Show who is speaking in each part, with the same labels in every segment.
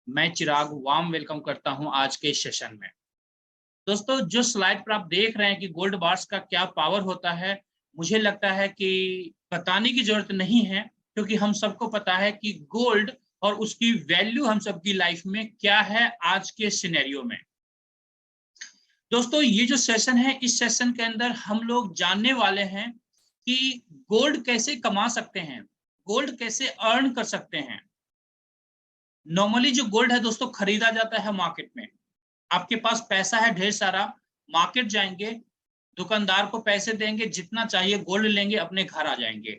Speaker 1: मैं चिराग warm welcome करता हूं आज के सेशन में। दोस्तों, जो स्लाइड पर आप देख रहे हैं कि गोल्ड बार्स का क्या पावर होता है, मुझे लगता है कि बताने की जरूरत नहीं है, क्योंकि हम सबको पता है कि गोल्ड और उसकी वैल्यू हम सबकी लाइफ में क्या है आज के सिनेरियो में। दोस्तों, ये जो सेशन है, इस सेशन के अंदर हम लोग जानने वाले हैं कि गोल्ड कैसे कमा सकते हैं, गोल्ड कैसे अर्न कर सकते हैं। नॉर्मली जो गोल्ड है दोस्तों, खरीदा जाता है मार्केट में। आपके पास पैसा है ढेर सारा, मार्केट जाएंगे, दुकानदार को पैसे देंगे, जितना चाहिए गोल्ड लेंगे, अपने घर आ जाएंगे।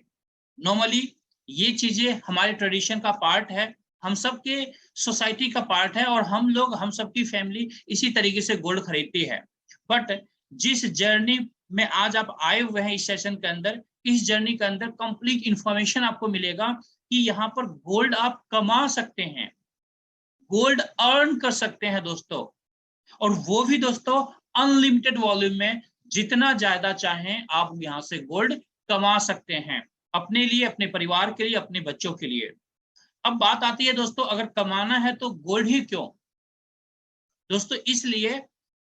Speaker 1: नॉर्मली ये चीजें हमारे ट्रेडिशन का पार्ट है, हम सबके सोसाइटी का पार्ट है, और हम सबकी फैमिली इसी तरीके से गोल्ड खरीदती है। बट जिस जर्नी में आज आप आए हुए हैं इस सेशन के अंदर, इस जर्नी के अंदर कंप्लीट इंफॉर्मेशन आपको मिलेगा कि यहाँ पर गोल्ड आप कमा सकते हैं, गोल्ड अर्न कर सकते हैं दोस्तों। और वो भी दोस्तों अनलिमिटेड वॉल्यूम में, जितना ज्यादा चाहें आप यहां से गोल्ड कमा सकते हैं, अपने लिए, अपने परिवार के लिए, अपने बच्चों के लिए। अब बात आती है दोस्तों, अगर कमाना है तो गोल्ड ही क्यों? दोस्तों इसलिए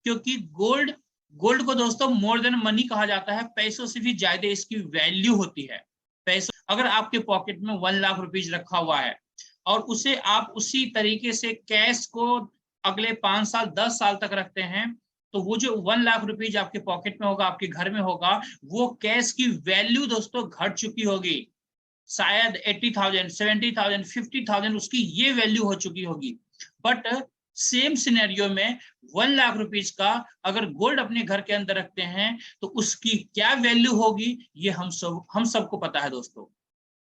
Speaker 1: क्योंकि गोल्ड गोल्ड को दोस्तों मोर देन मनी कहा जाता है, पैसों से भी ज्यादा इसकी वैल्यू होती है। पैसों, अगर आपके पॉकेट में 1 लाख रुपीज रखा हुआ है और उसे आप उसी तरीके से कैश को अगले 5 साल 10 साल तक रखते हैं, तो वो जो 1 लाख रुपीज आपके पॉकेट में होगा, आपके घर में होगा, वो कैश की वैल्यू दोस्तों घट चुकी होगी। शायद 80,000, 70,000, 50,000 उसकी ये वैल्यू हो चुकी होगी। बट सेम सिनेरियो में 1 लाख रुपीज का अगर गोल्ड अपने घर के अंदर रखते हैं, तो उसकी क्या वैल्यू होगी, ये हम सबको पता है दोस्तों,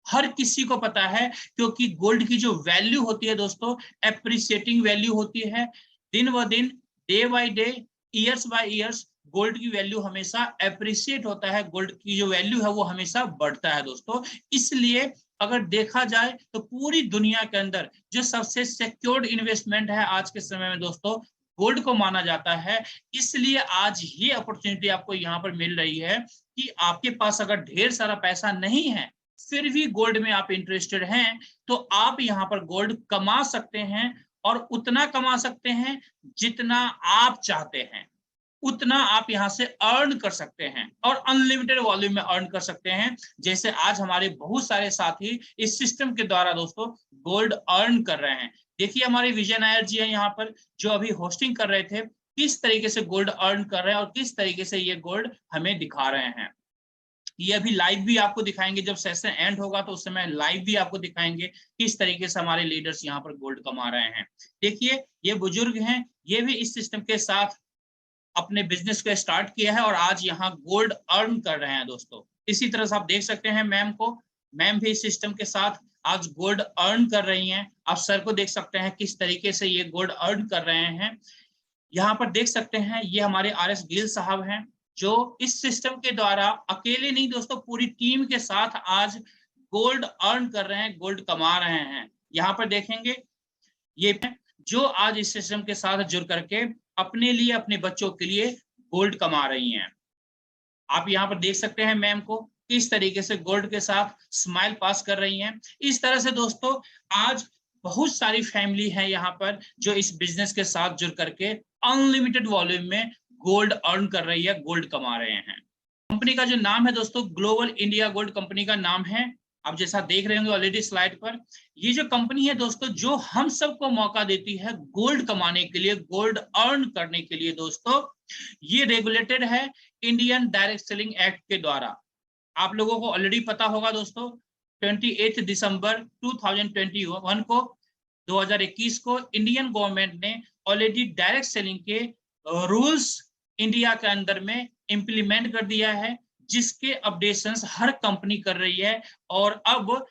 Speaker 1: हर किसी को पता है। क्योंकि गोल्ड की जो वैल्यू होती है दोस्तों, एप्रिसिएटिंग वैल्यू होती है। दिन व दिन, day by day, years bye years, gold की वैल्यू हमेशा एप्रिसिएट होता है, गोल्ड की जो वैल्यू है वो हमेशा बढ़ता है दोस्तों। इसलिए अगर देखा जाए तो पूरी दुनिया के अंदर जो सबसे सिक्योर्ड इन्वेस्टमेंट है आज के समय में दोस्तों, गोल्ड को माना जाता है। इसलिए आज ये अपॉर्चुनिटी आपको यहाँ पर मिल रही है कि आपके पास अगर ढेर सारा पैसा नहीं है, फिर भी गोल्ड में आप इंटरेस्टेड हैं, तो आप यहाँ पर गोल्ड कमा सकते हैं, और उतना कमा सकते हैं जितना आप चाहते हैं, उतना आप यहाँ से अर्न कर सकते हैं, और अनलिमिटेड वॉल्यूम में अर्न कर सकते हैं। जैसे आज हमारे बहुत सारे साथी इस सिस्टम के द्वारा दोस्तों गोल्ड अर्न कर रहे हैं। देखिए हमारे विजय नायर जी हैं यहाँ पर, जो अभी होस्टिंग कर रहे थे, किस तरीके से गोल्ड अर्न कर रहे हैं और किस तरीके से ये गोल्ड हमें दिखा रहे हैं। ये अभी लाइव भी आपको दिखाएंगे, जब सेशन एंड होगा तो उस समय लाइव भी आपको दिखाएंगे किस तरीके से हमारे लीडर्स यहाँ पर गोल्ड कमा रहे हैं। देखिए ये बुजुर्ग हैं, ये भी इस सिस्टम के साथ अपने बिजनेस को स्टार्ट किया है और आज यहाँ गोल्ड अर्न कर रहे हैं दोस्तों। इसी तरह से आप देख सकते हैं मैम को, मैम भी इस सिस्टम के साथ आज गोल्ड अर्न कर रही हैं। आप सर को देख सकते हैं किस तरीके से ये गोल्ड अर्न कर रहे हैं। यहाँ पर देख सकते हैं ये हमारे RS गिल साहब हैं, जो इस सिस्टम के द्वारा अकेले नहीं दोस्तों, पूरी टीम के साथ आज गोल्ड अर्न कर रहे हैं, गोल्ड कमा रहे हैं। यहाँ पर देखेंगे ये जो आज इस सिस्टम के साथ जुड़ करके अपने लिए, अपने बच्चों के लिए गोल्ड कमा रही हैं। आप यहाँ पर देख सकते हैं मैम को किस तरीके से गोल्ड के साथ स्माइल पास कर रही हैं। इस तरह से दोस्तों आज बहुत सारी फैमिली है यहाँ पर जो इस बिजनेस के साथ जुड़ करके अनलिमिटेड वॉल्यूम में गोल्ड अर्न कर रही है, गोल्ड कमा रहे हैं। कंपनी का जो नाम है दोस्तों, ग्लोबल इंडिया गोल्ड कंपनी का नाम है। आप जैसा देख रहे होंगे ऑलरेडी स्लाइड पर, ये जो कंपनी है दोस्तों, जो हम सबको मौका देती है गोल्ड कमाने के लिए, गोल्ड अर्न करने के लिए दोस्तों, ये रेगुलेटेड है इंडियन डायरेक्ट सेलिंग एक्ट के द्वारा। आप लोगों को ऑलरेडी पता होगा दोस्तों, 28 दिसंबर 2021 को 2021 को इंडियन गवर्नमेंट ने ऑलरेडी डायरेक्ट सेलिंग के रूल्स इंडिया के अंदर में इंप्लीमेंट कर दिया है, जिसके अपडेशंस हर कंपनी कर रही है। और अब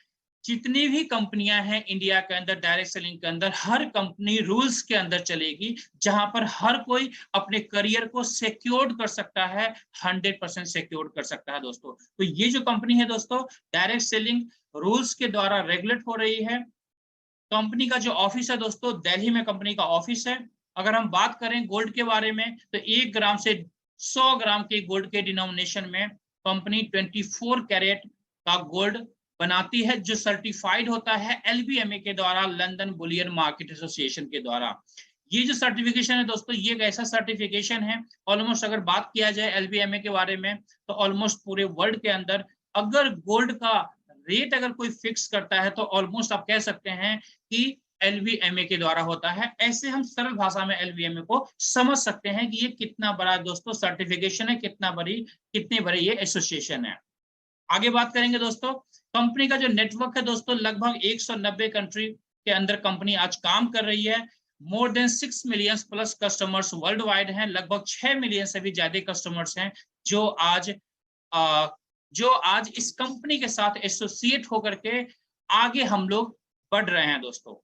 Speaker 1: जितनी भी कंपनियां हैं इंडिया के अंदर डायरेक्ट सेलिंग के अंदर, हर कंपनी रूल्स के अंदर चलेगी, जहां पर हर कोई अपने करियर को सिक्योर कर सकता है, 100% सिक्योर कर सकता है दोस्तों। तो ये जो कंपनी है दोस्तों, डायरेक्ट सेलिंग रूल्स के द्वारा रेगुलेट हो रही है। कंपनी का जो ऑफिस है दोस्तों, दिल्ली में कंपनी का ऑफिस है। अगर हम बात करें गोल्ड के बारे में, तो 1 ग्राम से 100 ग्राम के गोल्ड के डिनोमिनेशन में कंपनी 24 कैरेट का गोल्ड बनाती है, जो सर्टिफाइड होता है LBMA के द्वारा, लंदन बुलियन मार्केट एसोसिएशन के द्वारा। ये जो सर्टिफिकेशन है दोस्तों, ये एक ऐसा सर्टिफिकेशन है, ऑलमोस्ट अगर बात किया जाए LBMA के बारे में, तो ऑलमोस्ट पूरे वर्ल्ड के अंदर अगर गोल्ड का रेट अगर कोई फिक्स करता है तो ऑलमोस्ट आप कह सकते हैं कि LBMA के द्वारा होता है। ऐसे हम सरल भाषा में LBMA को समझ सकते हैं कि ये कितना बड़ा दोस्तों सर्टिफिकेशन है, कितनी बड़ी ये एसोसिएशन है। आगे बात करेंगे दोस्तों, कंपनी का जो नेटवर्क है दोस्तों, लगभग 190 कंट्री के अंदर कंपनी आज काम कर रही है। More than 6 million plus customers world wide हैं, लगभग 6 मिलियन से भी ज्यादा कस्टमर्स हैं जो आज इस कंपनी के साथ एसोसिएट होकर के आगे हम लोग बढ़ रहे हैं दोस्तों।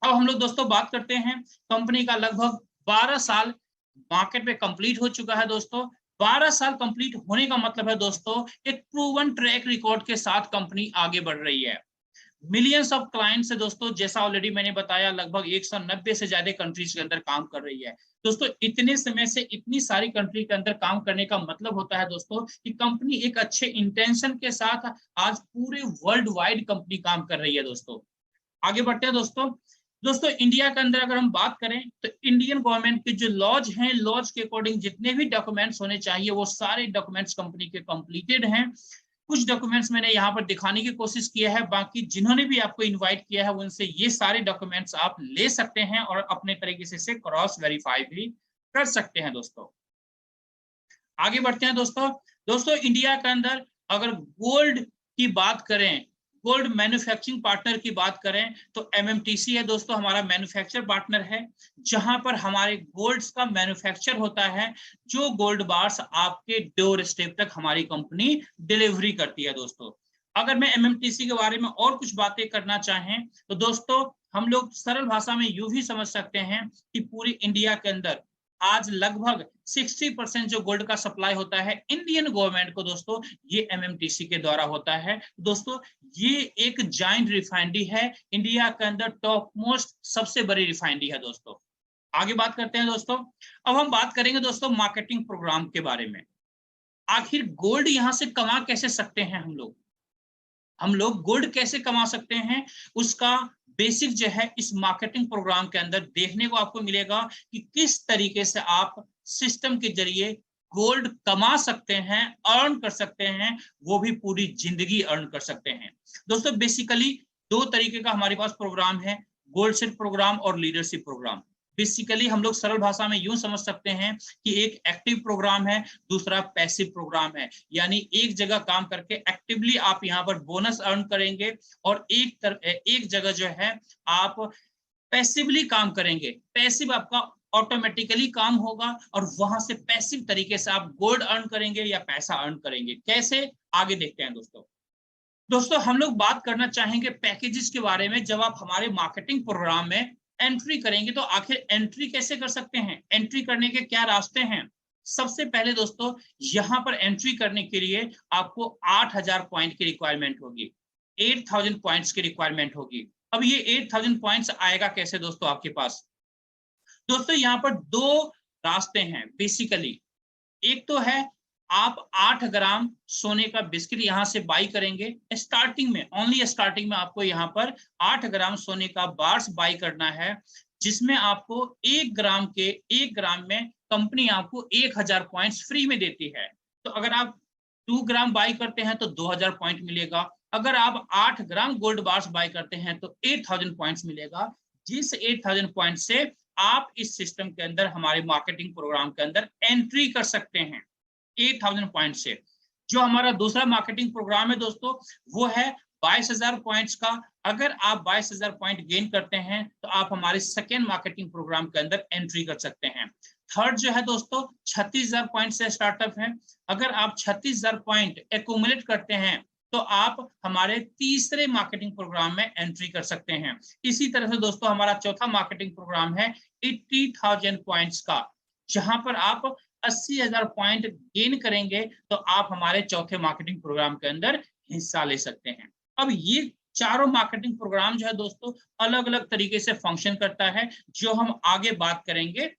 Speaker 1: अब हम लोग दोस्तों बात करते हैं, कंपनी का लगभग 12 साल मार्केट में कंप्लीट हो चुका है दोस्तों। 12 साल कंप्लीट होने का मतलब है दोस्तों, एक प्रूवन ट्रैक रिकॉर्ड के साथ कंपनी आगे बढ़ रही है। मिलियंस ऑफ क्लाइंट्स है दोस्तों, जैसा ऑलरेडी मैंने बताया, लगभग 190 से ज्यादा कंट्रीज के अंदर काम कर रही है दोस्तों। इतने समय से इतनी सारी कंट्री के अंदर काम करने का मतलब होता है दोस्तों कि कंपनी एक अच्छे इंटेंशन के साथ आज पूरे वर्ल्ड वाइड कंपनी काम कर रही है दोस्तों। आगे बढ़ते हैं दोस्तों इंडिया के अंदर अगर हम बात करें तो इंडियन गवर्नमेंट के जो लॉज हैं, लॉज के अकॉर्डिंग जितने भी डॉक्यूमेंट्स होने चाहिए वो सारे डॉक्यूमेंट्स कंपनी के कंप्लीटेड हैं। कुछ डॉक्यूमेंट्स मैंने यहाँ पर दिखाने की कोशिश किया है, बाकी जिन्होंने भी आपको इनवाइट किया है उनसे ये सारे डॉक्यूमेंट्स आप ले सकते हैं और अपने तरीके से क्रॉस वेरीफाई भी कर सकते हैं दोस्तों। आगे बढ़ते हैं दोस्तों इंडिया के अंदर अगर गोल्ड की बात करें, गोल्ड मैन्युफैक्चरिंग पार्टनर की बात करें तो MMTC है दोस्तों, हमारा मैन्युफैक्चर पार्टनर है, जहां पर हमारे गोल्ड्स का मैन्युफैक्चर होता है, जो गोल्ड बार्स आपके डोर स्टेप तक हमारी कंपनी डिलीवरी करती है दोस्तों। अगर मैं MMTC के बारे में और कुछ बातें करना चाहें तो दोस्तों हम लोग सरल भाषा में यूं ही समझ सकते हैं कि पूरी इंडिया के अंदर आज लगभग 60% जो गोल्ड का सप्लाई होता है इंडियन गवर्नमेंट को दोस्तों, ये MMTC के द्वारा होता है दोस्तों। ये एक जाइंट रिफाइनरी है, इंडिया के अंदर टॉप मोस्ट सबसे बड़ी रिफाइनरी है दोस्तों। आगे बात करते हैं दोस्तों, अब हम बात करेंगे दोस्तों मार्केटिंग प्रोग्राम के बारे में। आखिर गोल्ड यहां से कमा कैसे सकते हैं हम लोग गोल्ड कैसे कमा सकते हैं, उसका बेसिक जो है इस मार्केटिंग प्रोग्राम के अंदर देखने को आपको मिलेगा कि किस तरीके से आप सिस्टम के जरिए गोल्ड कमा सकते हैं, अर्न कर सकते हैं, वो भी पूरी जिंदगी अर्न कर सकते हैं दोस्तों। बेसिकली 2 तरीके का हमारे पास प्रोग्राम है, गोल्ड सेट प्रोग्राम और लीडरशिप प्रोग्राम। बेसिकली हम लोग सरल भाषा में यूं समझ सकते हैं कि एक एक्टिव प्रोग्राम है, दूसरा पैसिव प्रोग्राम है, यानी एक जगह काम करके एक्टिवली आप यहाँ पर बोनस अर्न करेंगे और एक जगह जो है आप पैसिवली काम करेंगे। पैसिव आपका ऑटोमेटिकली काम होगा और वहां से पैसिव तरीके से आप गोल्ड अर्न करेंगे या पैसा अर्न करेंगे। कैसे, आगे देखते हैं दोस्तों हम लोग बात करना चाहेंगे पैकेजेस के बारे में। जब आप हमारे मार्केटिंग प्रोग्राम में एंट्री करेंगे तो आखिर एंट्री कैसे कर सकते हैं, एंट्री करने के क्या रास्ते हैं। सबसे पहले दोस्तों यहां पर एंट्री करने के लिए आपको 8000 पॉइंट की रिक्वायरमेंट होगी, 8000 पॉइंट्स की रिक्वायरमेंट होगी। अब ये 8000 पॉइंट्स आएगा कैसे दोस्तों आपके पास। दोस्तों यहाँ पर 2 रास्ते हैं बेसिकली। एक तो है आप 8 ग्राम सोने का बिस्किट यहां से बाई करेंगे स्टार्टिंग में, ओनली स्टार्टिंग में आपको यहाँ पर 8 ग्राम सोने का बार्स बाई करना है, जिसमें आपको 1 ग्राम में कंपनी आपको 1000 पॉइंट्स फ्री में देती है। तो अगर आप 2 ग्राम बाई करते हैं तो 2000 पॉइंट मिलेगा, अगर आप 8 ग्राम गोल्ड बार्स बाई करते हैं तो 8000 पॉइंट्स मिलेगा, जिस 8000 पॉइंट से आप इस सिस्टम के अंदर हमारे मार्केटिंग प्रोग्राम के अंदर एंट्री कर सकते हैं 8000 पॉइंट से। जो हमारा दूसरा मार्केटिंग प्रोग्राम है दोस्तों वो है 22000 पॉइंट्स का। अगर आप 22000 पॉइंट गेन करते हैं तो आप हमारे सेकेंड मार्केटिंग प्रोग्राम के अंदर एंट्री कर सकते हैं। थर्ड जो है दोस्तों 36000 पॉइंट से स्टार्टअप है। अगर आप 36000 पॉइंट एक्यूमुलेट करते हैं तो आप हमारे तीसरे मार्केटिंग प्रोग्राम में एंट्री कर सकते हैं। इसी तरह से दोस्तों हमारा चौथा मार्केटिंग प्रोग्राम है 80000 पॉइंट्स का, जहां पर आप 80000 पॉइंट गेन करेंगे तो आप हमारे चौथे मार्केटिंग प्रोग्राम के अंदर हिस्सा ले सकते हैं। अब ये चारों मार्केटिंग प्रोग्राम जो है दोस्तों अलग अलग तरीके से फंक्शन करता है, जो हम आगे बात करेंगे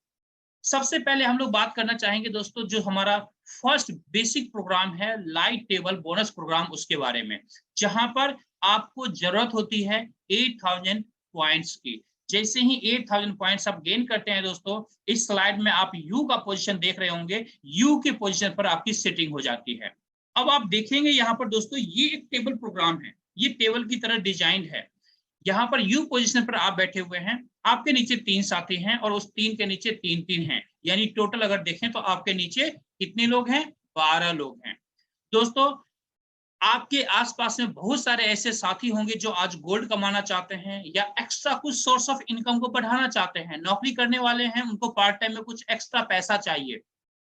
Speaker 1: सबसे पहले हम लोग बात करना चाहेंगे दोस्तों, जो हमारा फर्स्ट बेसिक प्रोग्राम है लाइट टेबल बोनस प्रोग्राम, उसके बारे में, जहां पर आपको जरूरत होती है 8000 पॉइंट्स की। जैसे ही 8000 पॉइंट्स आप गेन करते हैं दोस्तों, इस स्लाइड में आप यू का पोजीशन देख रहे होंगे, यू के पोजीशन पर आपकी सेटिंग हो जाती है। अब आप देखेंगे यहाँ पर दोस्तों, ये एक टेबल प्रोग्राम है, ये टेबल की तरह डिजाइन है। यहाँ पर यू पोजीशन पर आप बैठे हुए हैं, आपके नीचे 3 साथी हैं और उस 3 के नीचे 3-3 हैं, यानी टोटल अगर देखें तो आपके नीचे कितने लोग हैं? 12 लोग हैं। दोस्तों, आपके आसपास में बहुत सारे ऐसे साथी होंगे जो आज गोल्ड कमाना चाहते हैं या एक्स्ट्रा कुछ सोर्स ऑफ इनकम को बढ़ाना चाहते हैं। नौकरी करने वाले हैं, उनको पार्ट टाइम में कुछ एक्स्ट्रा पैसा चाहिए,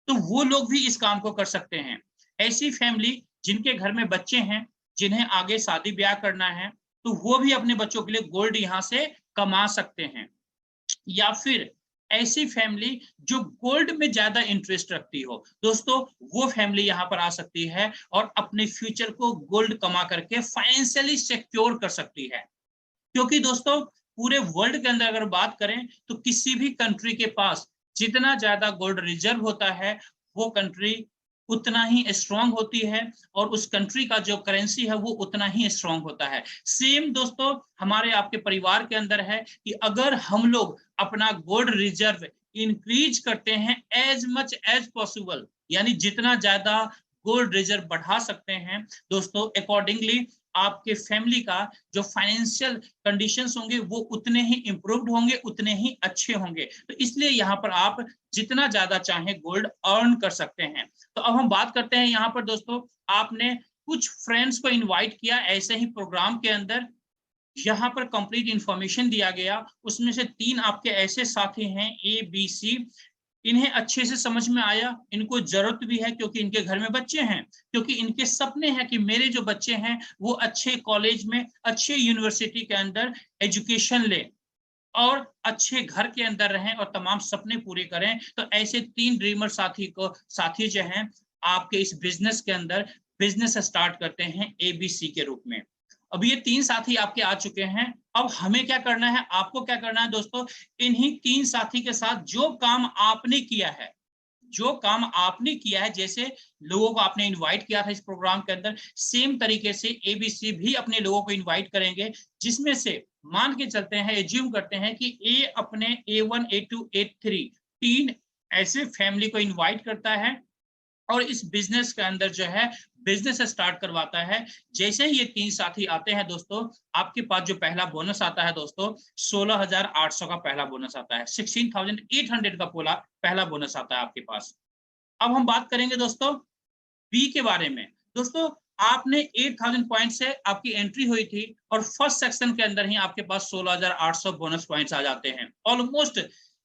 Speaker 1: तो वो लोग भी इस काम को कर सकते हैं। ऐसी फैमिली जिनके घर में बच्चे हैं, जिन्हें आगे शादी ब्याह करना है, तो वो भी अपने बच्चों के लिए गोल्ड यहाँ से कमा सकते हैं। या फिर ऐसी फैमिली जो गोल्ड में ज्यादा इंटरेस्ट रखती हो दोस्तों, वो फैमिली यहाँ पर आ सकती है और अपने फ्यूचर को गोल्ड कमा करके फाइनेंशियली सिक्योर कर सकती है। क्योंकि दोस्तों, पूरे वर्ल्ड के अंदर अगर बात करें तो किसी भी कंट्री के पास जितना ज्यादा गोल्ड रिजर्व होता है, वो कंट्री उतना ही स्ट्रांग होती है और उस कंट्री का जो करेंसी है वो उतना ही स्ट्रांग होता है। सेम दोस्तों हमारे आपके परिवार के अंदर है कि अगर हम लोग अपना गोल्ड रिजर्व इंक्रीज करते हैं एज मच एज पॉसिबल, यानी जितना ज्यादा गोल्ड रिजर्व बढ़ा सकते हैं दोस्तों, अकॉर्डिंगली आपके फैमिली का जो फाइनेंशियल कंडीशंस होंगे वो उतने ही इंप्रूव्ड होंगे, उतने ही अच्छे होंगे। तो इसलिए यहाँ पर आप जितना ज्यादा चाहें गोल्ड अर्न कर सकते हैं। तो अब हम बात करते हैं यहाँ पर दोस्तों, आपने कुछ फ्रेंड्स को इनवाइट किया ऐसे ही प्रोग्राम के अंदर, यहाँ पर कंप्लीट इंफॉर्मेशन दिया गया, उसमें से 3 आपके ऐसे साथी हैं ए बी सी, इन्हें अच्छे से समझ में आया, इनको जरूरत भी है क्योंकि इनके घर में बच्चे हैं, क्योंकि इनके सपने हैं कि मेरे जो बच्चे हैं वो अच्छे कॉलेज में, अच्छे यूनिवर्सिटी के अंदर एजुकेशन ले और अच्छे घर के अंदर रहें और तमाम सपने पूरे करें। तो ऐसे 3 ड्रीमर साथी जो हैं आपके इस बिजनेस के अंदर बिजनेस स्टार्ट करते हैं एबीसी के रूप में। अब ये 3 साथी आपके आ चुके हैं। अब हमें क्या करना है, आपको क्या करना है दोस्तों, इन्हीं 3 साथी के साथ जो काम आपने किया है, जो काम आपने किया है, जैसे लोगों को आपने इनवाइट किया था इस प्रोग्राम के अंदर, सेम तरीके से एबीसी भी अपने लोगों को इनवाइट करेंगे, जिसमें से मान के चलते हैं, एज्यूम करते हैं कि ए अपने A1 A2 A3 3 ऐसे फैमिली को इनवाइट करता है और इस बिजनेस के अंदर जो है बिजनेस स्टार्ट करवाता है। जैसे ही ये 3 साथी आते हैं दोस्तों, आपके पास जो पहला बोनस आता है दोस्तों, 16,800 का पहला बोनस आता है, 16,800 का पहला बोनस आता है आपके पास। अब हम बात करेंगे दोस्तों बी के बारे में। दोस्तों, आपने 8000 पॉइंट से आपकी एंट्री हुई थी और फर्स्ट सेक्शन के अंदर ही आपके पास 16,800 बोनस पॉइंट्स आ जाते हैं। ऑलमोस्ट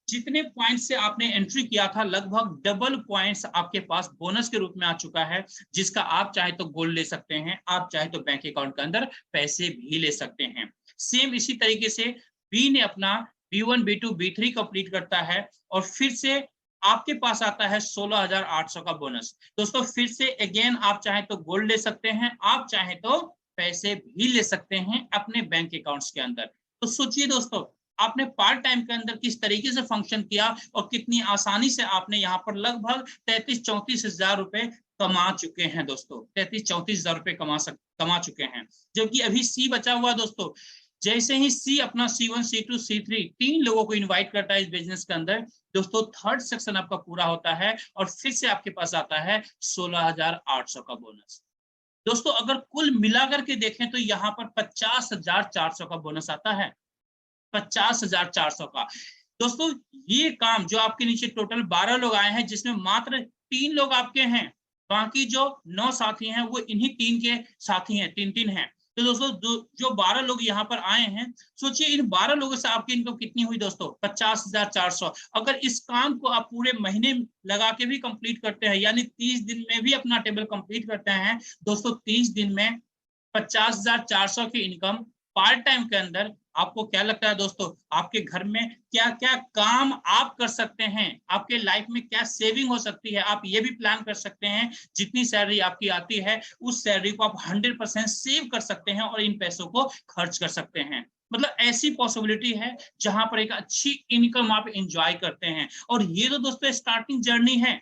Speaker 1: जितने पॉइंट से आपने एंट्री किया था, लगभग डबल पॉइंट्स आपके पास बोनस के रूप में आ चुका है, जिसका आप चाहे तो गोल्ड ले सकते हैं, आप चाहे तो बैंक अकाउंट के अंदर पैसे भी ले सकते हैं। सेम इसी तरीके से बी ने अपना B1 B2 B3 कंप्लीट करता है और फिर से आपके पास आता है 16,800 का बोनस। दोस्तों, फिर से अगेन आप चाहे तो गोल्ड ले सकते हैं, आप चाहे तो पैसे भी ले सकते हैं अपने बैंक अकाउंट्स के अंदर। तो सोचिए दोस्तों, आपने पार्ट टाइम के अंदर किस तरीके से फंक्शन किया और कितनी आसानी से आपने यहाँ पर लगभग 33-34 हजार रुपए कमा चुके हैं दोस्तों, 33-34 हजार रुपए कमा चुके हैं। जबकि अभी सी बचा हुआ दोस्तों, जैसे ही सी अपना C1 C2 C3 3 लोगों को इनवाइट करता है इस बिजनेस के अंदर दोस्तों, थर्ड सेक्शन आपका पूरा होता है और फिर से आपके पास आता है 16,800 का बोनस। दोस्तों, अगर कुल मिलाकर के देखें तो यहाँ पर 50,400 का बोनस आता है, 50,400 का। दोस्तों, ये काम जो आपके नीचे टोटल 12 लोग आए हैं, जिसमें मात्र 3 लोग आपके हैं, बाकी जो 9 साथी हैं वो इन्हीं 3 के साथी हैं, 3-3 हैं। तो दोस्तों, जो 12 लोग यहाँ पर आए हैं, सोचिए इन 12 लोगों से आपकी इनकम कितनी हुई दोस्तों, 50,400। अगर इस काम को आप पूरे महीने लगा के भी कंप्लीट करते हैं, यानी 30 दिन में भी अपना टेबल कंप्लीट करते हैं दोस्तों, 30 दिन में 50,400 की इनकम पार्ट टाइम के अंदर, आपको क्या लगता है दोस्तों, आपके घर में क्या क्या काम आप कर सकते हैं, आपके लाइफ में क्या सेविंग हो सकती है, आप ये भी प्लान कर सकते हैं। जितनी सैलरी आपकी आती है उस सैलरी को आप 100% सेव कर सकते हैं और इन पैसों को खर्च कर सकते हैं। मतलब ऐसी पॉसिबिलिटी है जहां पर एक अच्छी इनकम आप एंजॉय करते हैं। और ये तो दोस्तों स्टार्टिंग जर्नी है,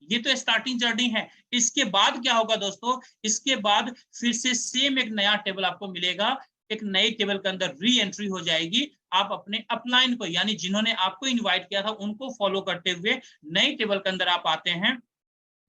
Speaker 1: ये तो स्टार्टिंग जर्नी है। इसके बाद क्या होगा दोस्तों, इसके बाद फिर से सेम एक नया टेबल आपको मिलेगा, एक नई टेबल के अंदर री एंट्री हो जाएगी। आप अपने अपलाइन को, यानी जिन्होंने आपको इनवाइट किया था उनको फॉलो करते हुए नई टेबल के अंदर आप आते हैं।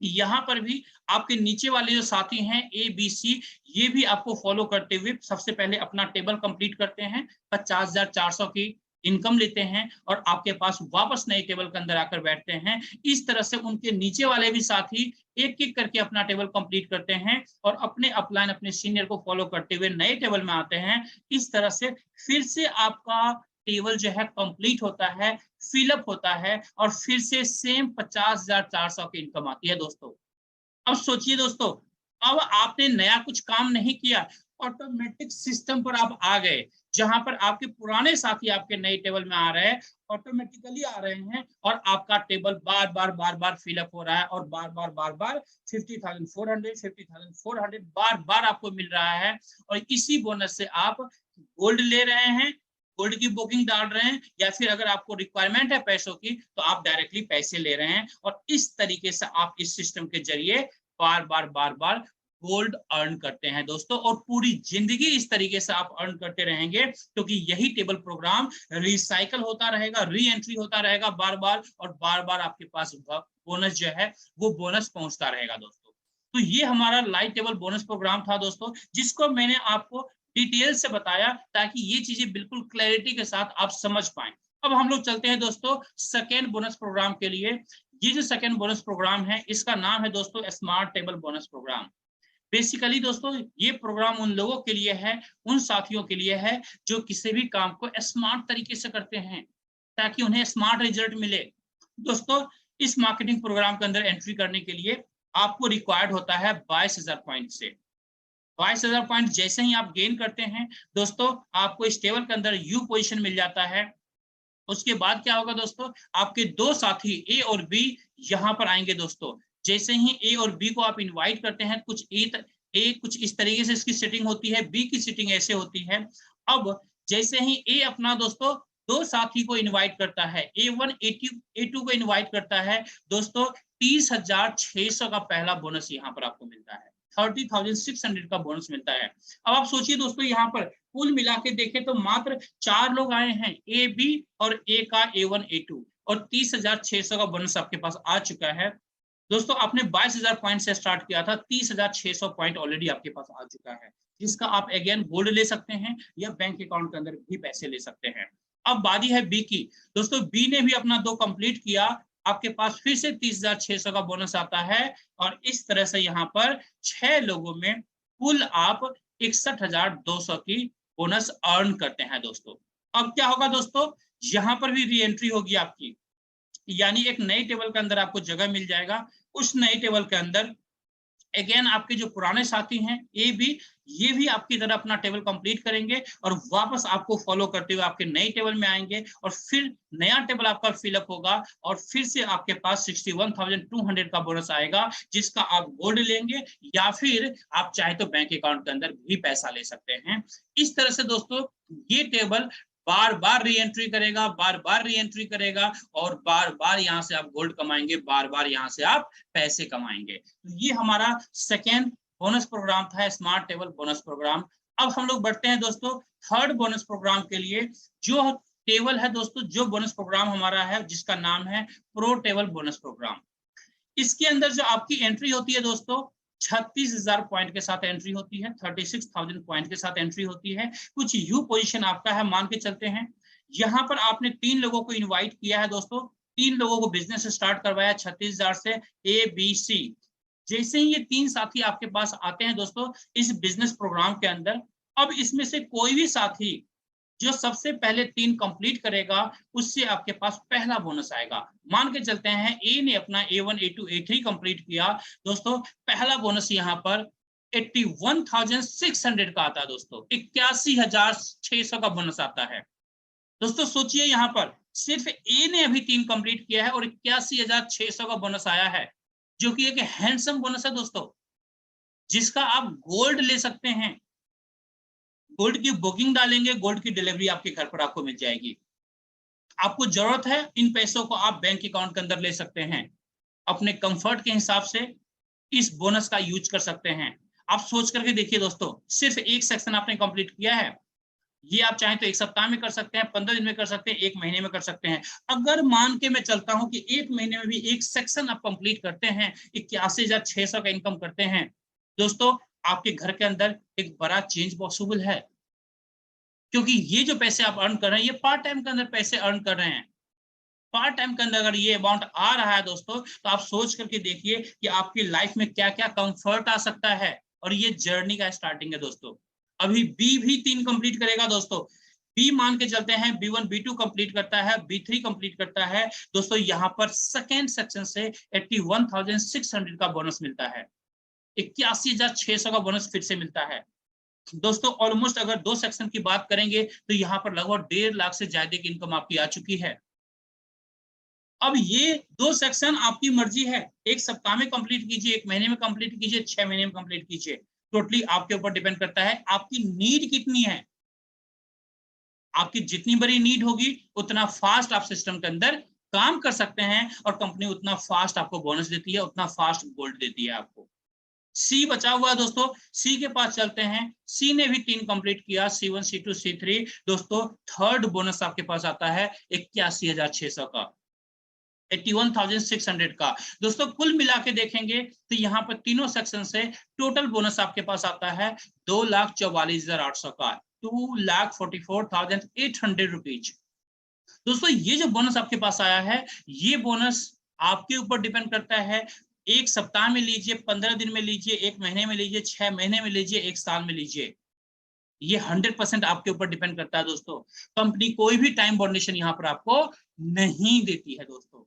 Speaker 1: यहाँ पर भी आपके नीचे वाले जो साथी हैं ए बी सी, ये भी आपको फॉलो करते हुए सबसे पहले अपना टेबल कंप्लीट करते हैं, 50,400 की इनकम लेते हैं और आपके पास वापस नए टेबल के अंदर आकर बैठते हैं। इस तरह से उनके नीचे वाले भी साथी एक एक करके अपना टेबल कंप्लीट करते हैं और अपने अपलाइन, अपने सीनियर को फॉलो करते हुए नए टेबल में आते हैं। इस तरह से फिर से आपका टेबल जो है कंप्लीट होता है, फिलअप होता है और फिर से सेम 50,400 की इनकम आती है दोस्तों। अब सोचिए दोस्तों, अब आपने नया कुछ काम नहीं किया, ऑटोमेटिक सिस्टम पर आप आ गए, जहां पर आपके पुराने साथी आपके नए टेबल में आ रहे हैं, ऑटोमेटिकली आ रहे हैं और आपका टेबल बार बार फिलअप हो रहा है और बार बार 50,400 50,400 बार आपको मिल रहा है। और इसी बोनस से आप गोल्ड ले रहे हैं, गोल्ड की बुकिंग डाल रहे हैं, या फिर अगर आपको रिक्वायरमेंट है पैसों की तो आप डायरेक्टली पैसे ले रहे हैं। और इस तरीके से आप इस सिस्टम के जरिए बार बार गोल्ड अर्न करते हैं दोस्तों। और पूरी जिंदगी इस तरीके से आप अर्न करते रहेंगे, क्योंकि यही टेबल प्रोग्राम रिसाइकल होता रहेगा, री एंट्री होता रहेगा बार बार, और बार बार आपके पास बोनस जो है वो बोनस पहुंचता रहेगा दोस्तों। तो ये हमारा लाइव टेबल बोनस प्रोग्राम था दोस्तों, जिसको मैंने आपको डिटेल से बताया ताकि ये चीजें बिल्कुल क्लैरिटी के साथ आप समझ पाएं। अब हम लोग चलते हैं दोस्तों सेकेंड बोनस प्रोग्राम के लिए। ये जो सेकेंड बोनस प्रोग्राम है, इसका नाम है दोस्तों smart table bonus program. Basically दोस्तों ये प्रोग्राम उन लोगों के लिए है, उन साथियों के लिए है जो किसी भी काम को स्मार्ट तरीके से करते हैं ताकि उन्हें स्मार्ट रिजल्ट मिले। दोस्तों इस मार्केटिंग प्रोग्राम के अंदर एंट्री करने के लिए आपको रिक्वायर्ड होता है 22,000 पॉइंट से। 22,000 पॉइंट जैसे ही आप गेन करते हैं दोस्तों, आपको इस टेबल के अंदर यू पोजीशन मिल जाता है। उसके बाद क्या होगा दोस्तों, आपके दो साथी ए और बी यहाँ पर आएंगे दोस्तों। जैसे ही ए और बी को आप इनवाइट करते हैं, कुछ ए कुछ इस तरीके से इसकी सेटिंग होती है, बी की सेटिंग ऐसे होती है। अब जैसे ही ए अपना दोस्तों दो साथी को इनवाइट करता है, A1 A2 को इनवाइट करता है दोस्तों, 30,600 का पहला बोनस यहाँ पर आपको मिलता है, 30,600 का बोनस मिलता है। अब आप सोचिए दोस्तों, यहाँ पर कुल मिला के देखें तो मात्र 4 लोग आए हैं, ए बी और ए का A1 A2, और 30,600 का बोनस आपके पास आ चुका है दोस्तों। आपने 22,000 पॉइंट से स्टार्ट किया था, 30,600 पॉइंट ऑलरेडी आपके पास आ चुका है, जिसका आप अगेन गोल्ड ले सकते हैं या बैंक अकाउंट के अंदर भी पैसे ले सकते हैं। अब बारी है बी की दोस्तों, बी ने भी अपना 2 कंप्लीट किया, आपके पास फिर से 30,600 का बोनस आता है। और इस तरह से यहाँ पर 6 लोगों में कुल आप 61,200 की बोनस अर्न करते हैं दोस्तों। अब क्या होगा दोस्तों, यहाँ पर भी री एंट्री होगी आपकी, यानी एक नई टेबल के अंदर आपको जगह मिल जाएगा। उस नए टेबल के अंदर अगेन आपके जो पुराने साथी हैं ए बी, ये भी आपकी तरह अपना टेबल कंप्लीट करेंगे और वापस आपको फॉलो करते हुए आपके नए टेबल में आएंगे, और फिर नया टेबल आपका फिलअप होगा और फिर से आपके पास 61,200 का बोनस आएगा, जिसका आप गोल्ड लेंगे या फिर आप चाहे तो बैंक अकाउंट के अंदर भी पैसा ले सकते हैं। इस तरह से दोस्तों ये टेबल बार बार री एंट्री करेगा, बार बार री एंट्री करेगा, और बार बार यहाँ से आप गोल्ड कमाएंगे, बार बार यहाँ से आप पैसे कमाएंगे। तो ये हमारा सेकेंड बोनस प्रोग्राम था, स्मार्ट टेबल बोनस प्रोग्राम। अब हम लोग बढ़ते हैं दोस्तों थर्ड बोनस प्रोग्राम के लिए। जो टेबल है दोस्तों, जो बोनस प्रोग्राम हमारा है, जिसका नाम है प्रो टेबल बोनस प्रोग्राम। इसके अंदर जो आपकी एंट्री होती है दोस्तों, 36,000 पॉइंट के साथ एंट्री होती है, 36,000 पॉइंट के साथ एंट्री होती है। कुछ यू पोजीशन आपका है, मान के चलते हैं यहाँ पर आपने 3 लोगों को इनवाइट किया है दोस्तों, 3 लोगों को बिजनेस स्टार्ट करवाया 36,000 से, ए बी सी। जैसे ही ये 3 साथी आपके पास आते हैं दोस्तों इस बिजनेस प्रोग्राम के अंदर, अब इसमें से कोई भी साथी जो सबसे पहले 3 कंप्लीट करेगा, उससे आपके पास पहला बोनस आएगा। मान के चलते हैं ए ने अपना A1 A2 A3 कंप्लीट किया दोस्तों, पहला बोनस यहाँ पर 81,600 का आता है दोस्तों, 81,600 का बोनस आता है दोस्तों। सोचिए यहाँ पर सिर्फ ए ने अभी 3 कंप्लीट किया है और 81,600 का बोनस आया है, जो कि एक हैंडसम बोनस है दोस्तों, जिसका आप गोल्ड ले सकते हैं। गोल्ड की बुकिंग डालेंगे, गोल्ड की डिलीवरी आपके घर पर आपको मिल जाएगी। आपको जरूरत है इन पैसों को आप बैंक अकाउंट के अंदर ले सकते हैं, अपने कंफर्ट के हिसाब से इस बोनस का यूज कर सकते हैं। आप सोच करके देखिए दोस्तों, सिर्फ एक सेक्शन आपने कंप्लीट किया है, ये आप चाहें तो एक सप्ताह में कर सकते हैं, 15 दिन में कर सकते हैं, एक महीने में कर सकते हैं। अगर मान के मैं चलता हूं कि एक महीने में भी एक सेक्शन आप कंप्लीट करते हैं, 81,600 का इनकम करते हैं दोस्तों, आपके घर के अंदर एक बड़ा चेंज पॉसिबल है। क्योंकि ये जो पैसे आप अर्न कर रहे हैं, ये पार्ट टाइम के अंदर पैसे अर्न कर रहे हैं। पार्ट टाइम के अंदर अगर ये अमाउंट आ रहा है दोस्तों, तो आप सोच करके देखिए कि आपकी लाइफ में क्या क्या कंफर्ट आ सकता है। और ये जर्नी का स्टार्टिंग है दोस्तों। अभी बी भी 3 कंप्लीट करेगा दोस्तों। बी मान के चलते हैं, B1 B2 कंप्लीट करता है, B3 कंप्लीट करता है दोस्तों। यहाँ पर सेकेंड सेक्शन से 81,600 का बोनस मिलता है, 81,600 का बोनस फिर से मिलता है दोस्तों। ऑलमोस्ट अगर 2 सेक्शन की बात करेंगे तो यहाँ पर लगभग 1.5 लाख से ज्यादा की इनकम आपकी आ चुकी है। अब ये 2 सेक्शन आपकी मर्जी है, एक सप्ताह में कंप्लीट कीजिए, एक महीने में कंप्लीट कीजिए, 6 महीने में कंप्लीट कीजिए, टोटली आपके ऊपर डिपेंड करता है आपकी नीड कितनी है। आपकी जितनी बड़ी नीड होगी उतना फास्ट आप सिस्टम के अंदर काम कर सकते हैं, और कंपनी उतना फास्ट आपको बोनस देती है, उतना फास्ट गोल्ड देती है आपको। सी बचा हुआ है दोस्तों, सी के पास चलते हैं। सी ने भी 3 कंप्लीट किया, C1 C2 C3 दोस्तों। थर्ड बोनस आपके पास आता है 81,600 का, 81,600 का दोस्तों। कुल मिला के देखेंगे तो यहाँ पर तीनों सेक्शन से टोटल बोनस आपके पास आता है 2,44,800 का, 2,44,800 रुपीज दोस्तों। ये जो बोनस आपके पास आया है, ये बोनस आपके ऊपर डिपेंड करता है। एक सप्ताह में लीजिए, 15 दिन में लीजिए, एक महीने में लीजिए, 6 महीने में लीजिए, एक साल में लीजिए, ये 100% आपके ऊपर डिपेंड करता है दोस्तों। कंपनी कोई भी टाइम बाउंडेशन यहाँ पर आपको नहीं देती है दोस्तों।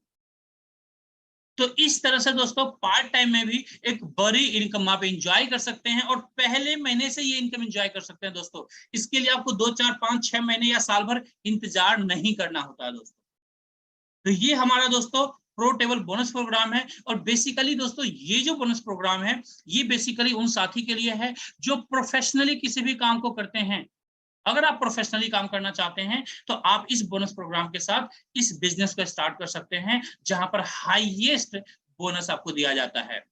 Speaker 1: तो इस तरह से दोस्तों पार्ट टाइम में भी एक बड़ी इनकम आप एंजॉय कर सकते हैं, और पहले महीने से ये इनकम एंजॉय कर सकते हैं दोस्तों। इसके लिए आपको 2 4 5 6 महीने या साल भर इंतजार नहीं करना होता है दोस्तों। तो ये हमारा दोस्तों प्रो टेबल बोनस प्रोग्राम है। और बेसिकली दोस्तों ये जो बोनस प्रोग्राम है, ये बेसिकली उन साथी के लिए है जो प्रोफेशनली किसी भी काम को करते हैं। अगर आप प्रोफेशनली काम करना चाहते हैं तो आप इस बोनस प्रोग्राम के साथ इस बिजनेस को स्टार्ट कर सकते हैं, जहां पर हाईएस्ट बोनस आपको दिया जाता है।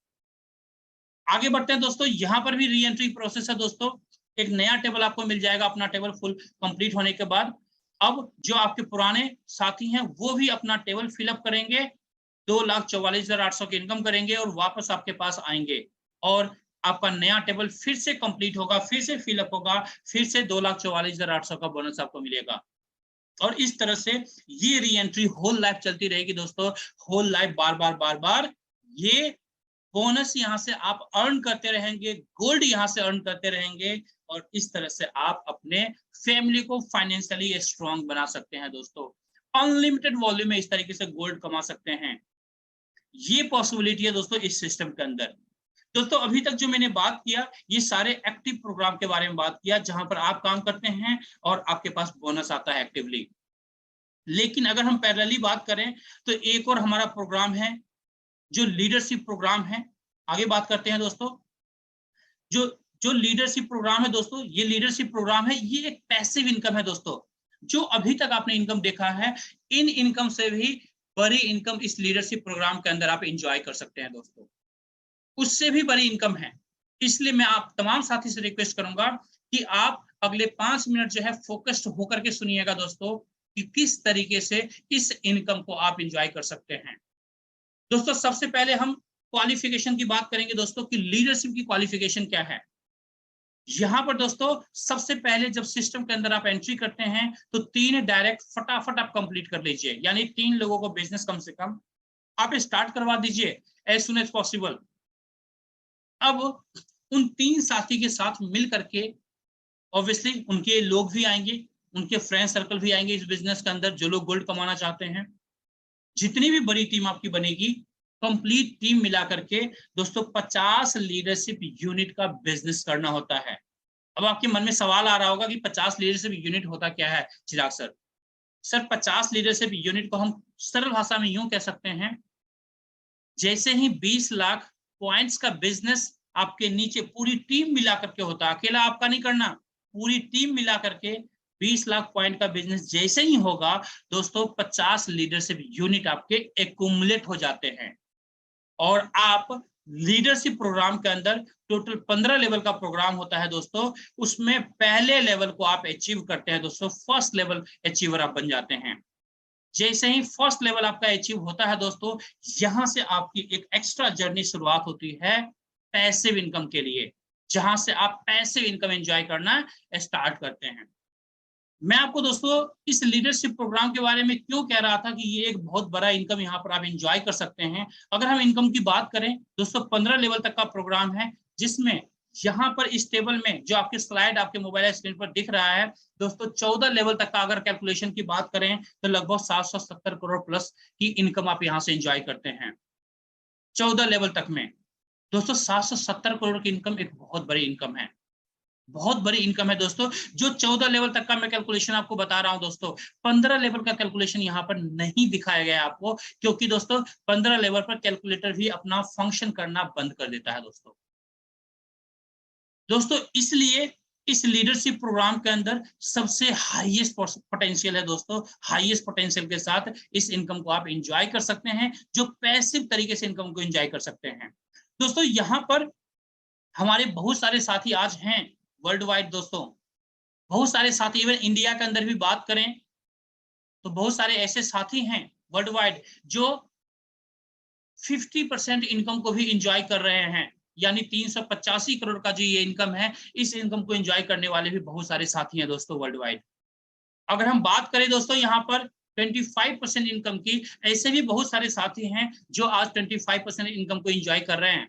Speaker 1: आगे बढ़ते हैं दोस्तों, यहां पर भी री एंट्री प्रोसेस है दोस्तों। एक नया टेबल आपको मिल जाएगा अपना टेबल फुल कंप्लीट होने के बाद। अब जो आपके पुराने साथी हैं वो भी अपना टेबल फिलअप करेंगे, 2,44,800 की इनकम करेंगे और वापस आपके पास आएंगे, और आपका नया टेबल फिर से कंप्लीट होगा, फिर से फिलअप होगा, फिर से 2,44,800 का बोनस आपको मिलेगा। और इस तरह से ये री एंट्री होल लाइफ चलती रहेगी दोस्तों। होल लाइफ बार बार बार बार ये बोनस यहाँ से आप अर्न करते रहेंगे, गोल्ड यहाँ से अर्न करते रहेंगे, और इस तरह से आप अपने फैमिली को फाइनेंशियली स्ट्रांग बना सकते हैं दोस्तों। अनलिमिटेड वॉल्यूम में इस तरीके से गोल्ड कमा सकते हैं, ये पॉसिबिलिटी है दोस्तों इस सिस्टम के अंदर। दोस्तों अभी तक जो मैंने बात किया, ये सारे एक्टिव प्रोग्राम के बारे में बात किया, जहां पर आप काम करते हैं और आपके पास बोनस आता है एक्टिवली। लेकिन अगर हम पैरेलली बात करें तो एक और हमारा प्रोग्राम है जो लीडरशिप प्रोग्राम है। आगे बात करते हैं दोस्तों। जो जो लीडरशिप प्रोग्राम है दोस्तों, ये लीडरशिप प्रोग्राम है, ये एक पैसिव इनकम है दोस्तों। जो अभी तक आपने इनकम देखा है, इन इनकम से भी बड़ी इनकम इस लीडरशिप प्रोग्राम के अंदर आप इंजॉय कर सकते हैं दोस्तों। उससे भी बड़ी इनकम है। इसलिए मैं आप तमाम साथी से रिक्वेस्ट करूंगा कि आप अगले 5 मिनट जो है फोकस्ड होकर के सुनिएगा दोस्तों, कि किस तरीके से इस इनकम को आप इंजॉय कर सकते हैं। दोस्तों सबसे पहले हम क्वालिफिकेशन की बात करेंगे दोस्तों, कि लीडरशिप की क्वालिफिकेशन क्या है। यहां पर दोस्तों सबसे पहले जब सिस्टम के अंदर आप एंट्री करते हैं तो 3 डायरेक्ट फटाफट आप कंप्लीट कर लीजिए, यानी 3 लोगों को बिजनेस कम से कम आप स्टार्ट करवा दीजिए एज सुन एज पॉसिबल। अब उन 3 साथी के साथ मिल करके ऑब्वियसली उनके लोग भी आएंगे, उनके फ्रेंड सर्कल भी आएंगे इस बिजनेस के अंदर, जो लोग गोल्ड कमाना चाहते हैं। जितनी भी बड़ी टीम आपकी बनेगी, कंप्लीट टीम मिला करके दोस्तों 50 लीडरशिप यूनिट का बिजनेस करना होता है। अब आपके मन में सवाल आ रहा होगा कि 50 लीडरशिप यूनिट होता क्या है चिराग सर। सर 50 लीडरशिप यूनिट को हम सरल भाषा में यूं कह सकते हैं, जैसे ही 20 लाख पॉइंट्स का बिजनेस आपके नीचे पूरी टीम मिला करके होता है, अकेला आपका नहीं करना। पूरी टीम मिला करके 20 लाख पॉइंट का बिजनेस जैसे ही होगा दोस्तों, 50 लीडरशिप यूनिट आपके एक्यूमुलेट हो जाते हैं और आप लीडरशिप प्रोग्राम के अंदर टोटल 15 लेवल का प्रोग्राम होता है दोस्तों, उसमें पहले लेवल को आप अचीव करते हैं दोस्तों, फर्स्ट लेवल अचीवर आप बन जाते हैं। जैसे ही फर्स्ट लेवल आपका अचीव होता है दोस्तों, यहां से आपकी एक एक्स्ट्रा जर्नी शुरुआत होती है पैसिव इनकम के लिए, जहां से आप पैसिव इनकम एंजॉय करना स्टार्ट करते हैं। मैं आपको दोस्तों इस लीडरशिप प्रोग्राम के बारे में क्यों कह रहा था कि ये एक बहुत बड़ा इनकम यहाँ पर आप एंजॉय कर सकते हैं। अगर हम इनकम की बात करें दोस्तों, 15 लेवल तक का प्रोग्राम है, जिसमें यहाँ पर इस टेबल में जो आपकी स्लाइड आपके मोबाइल स्क्रीन पर दिख रहा है दोस्तों, 14 लेवल तक का अगर कैलकुलेशन की बात करें तो लगभग 770 करोड़ प्लस की इनकम आप यहाँ से एंजॉय करते हैं 14 लेवल तक में। दोस्तों 770 करोड़ की इनकम एक बहुत बड़ी इनकम है, बहुत बड़ी इनकम है दोस्तों। जो 14 लेवल तक का मैं कैलकुलेशन आपको बता रहा हूं दोस्तों, 15 लेवल का कैलकुलेशन यहाँ पर नहीं दिखाया गया आपको, क्योंकि दोस्तों 15 लेवल पर कैलकुलेटर भी अपना फंक्शन करना बंद कर देता है दोस्तों। इसलिए इस लीडरशिप प्रोग्राम के अंदर सबसे हाईएस्ट पोटेंशियल है दोस्तों, हाईएस्ट पोटेंशियल के साथ इस इनकम को आप एंजॉय कर सकते हैं, जो पैसिव तरीके से इनकम को एंजॉय कर सकते हैं दोस्तों। यहाँ पर हमारे बहुत सारे साथी आज हैं वर्ल्ड वाइड दोस्तों, बहुत सारे साथी, इवन इंडिया के अंदर भी बात करें तो बहुत सारे ऐसे साथी हैं वर्ल्ड वाइड जो 50% इनकम को भी एंजॉय कर रहे हैं, यानी 385 करोड़ का जो ये इनकम है, इस इनकम को एंजॉय करने वाले भी बहुत सारे साथी हैं दोस्तों वर्ल्ड वाइड। अगर हम बात करें दोस्तों यहाँ पर 25% इनकम की, ऐसे भी बहुत सारे साथी हैं जो आज 25% इनकम को एंजॉय कर रहे हैं।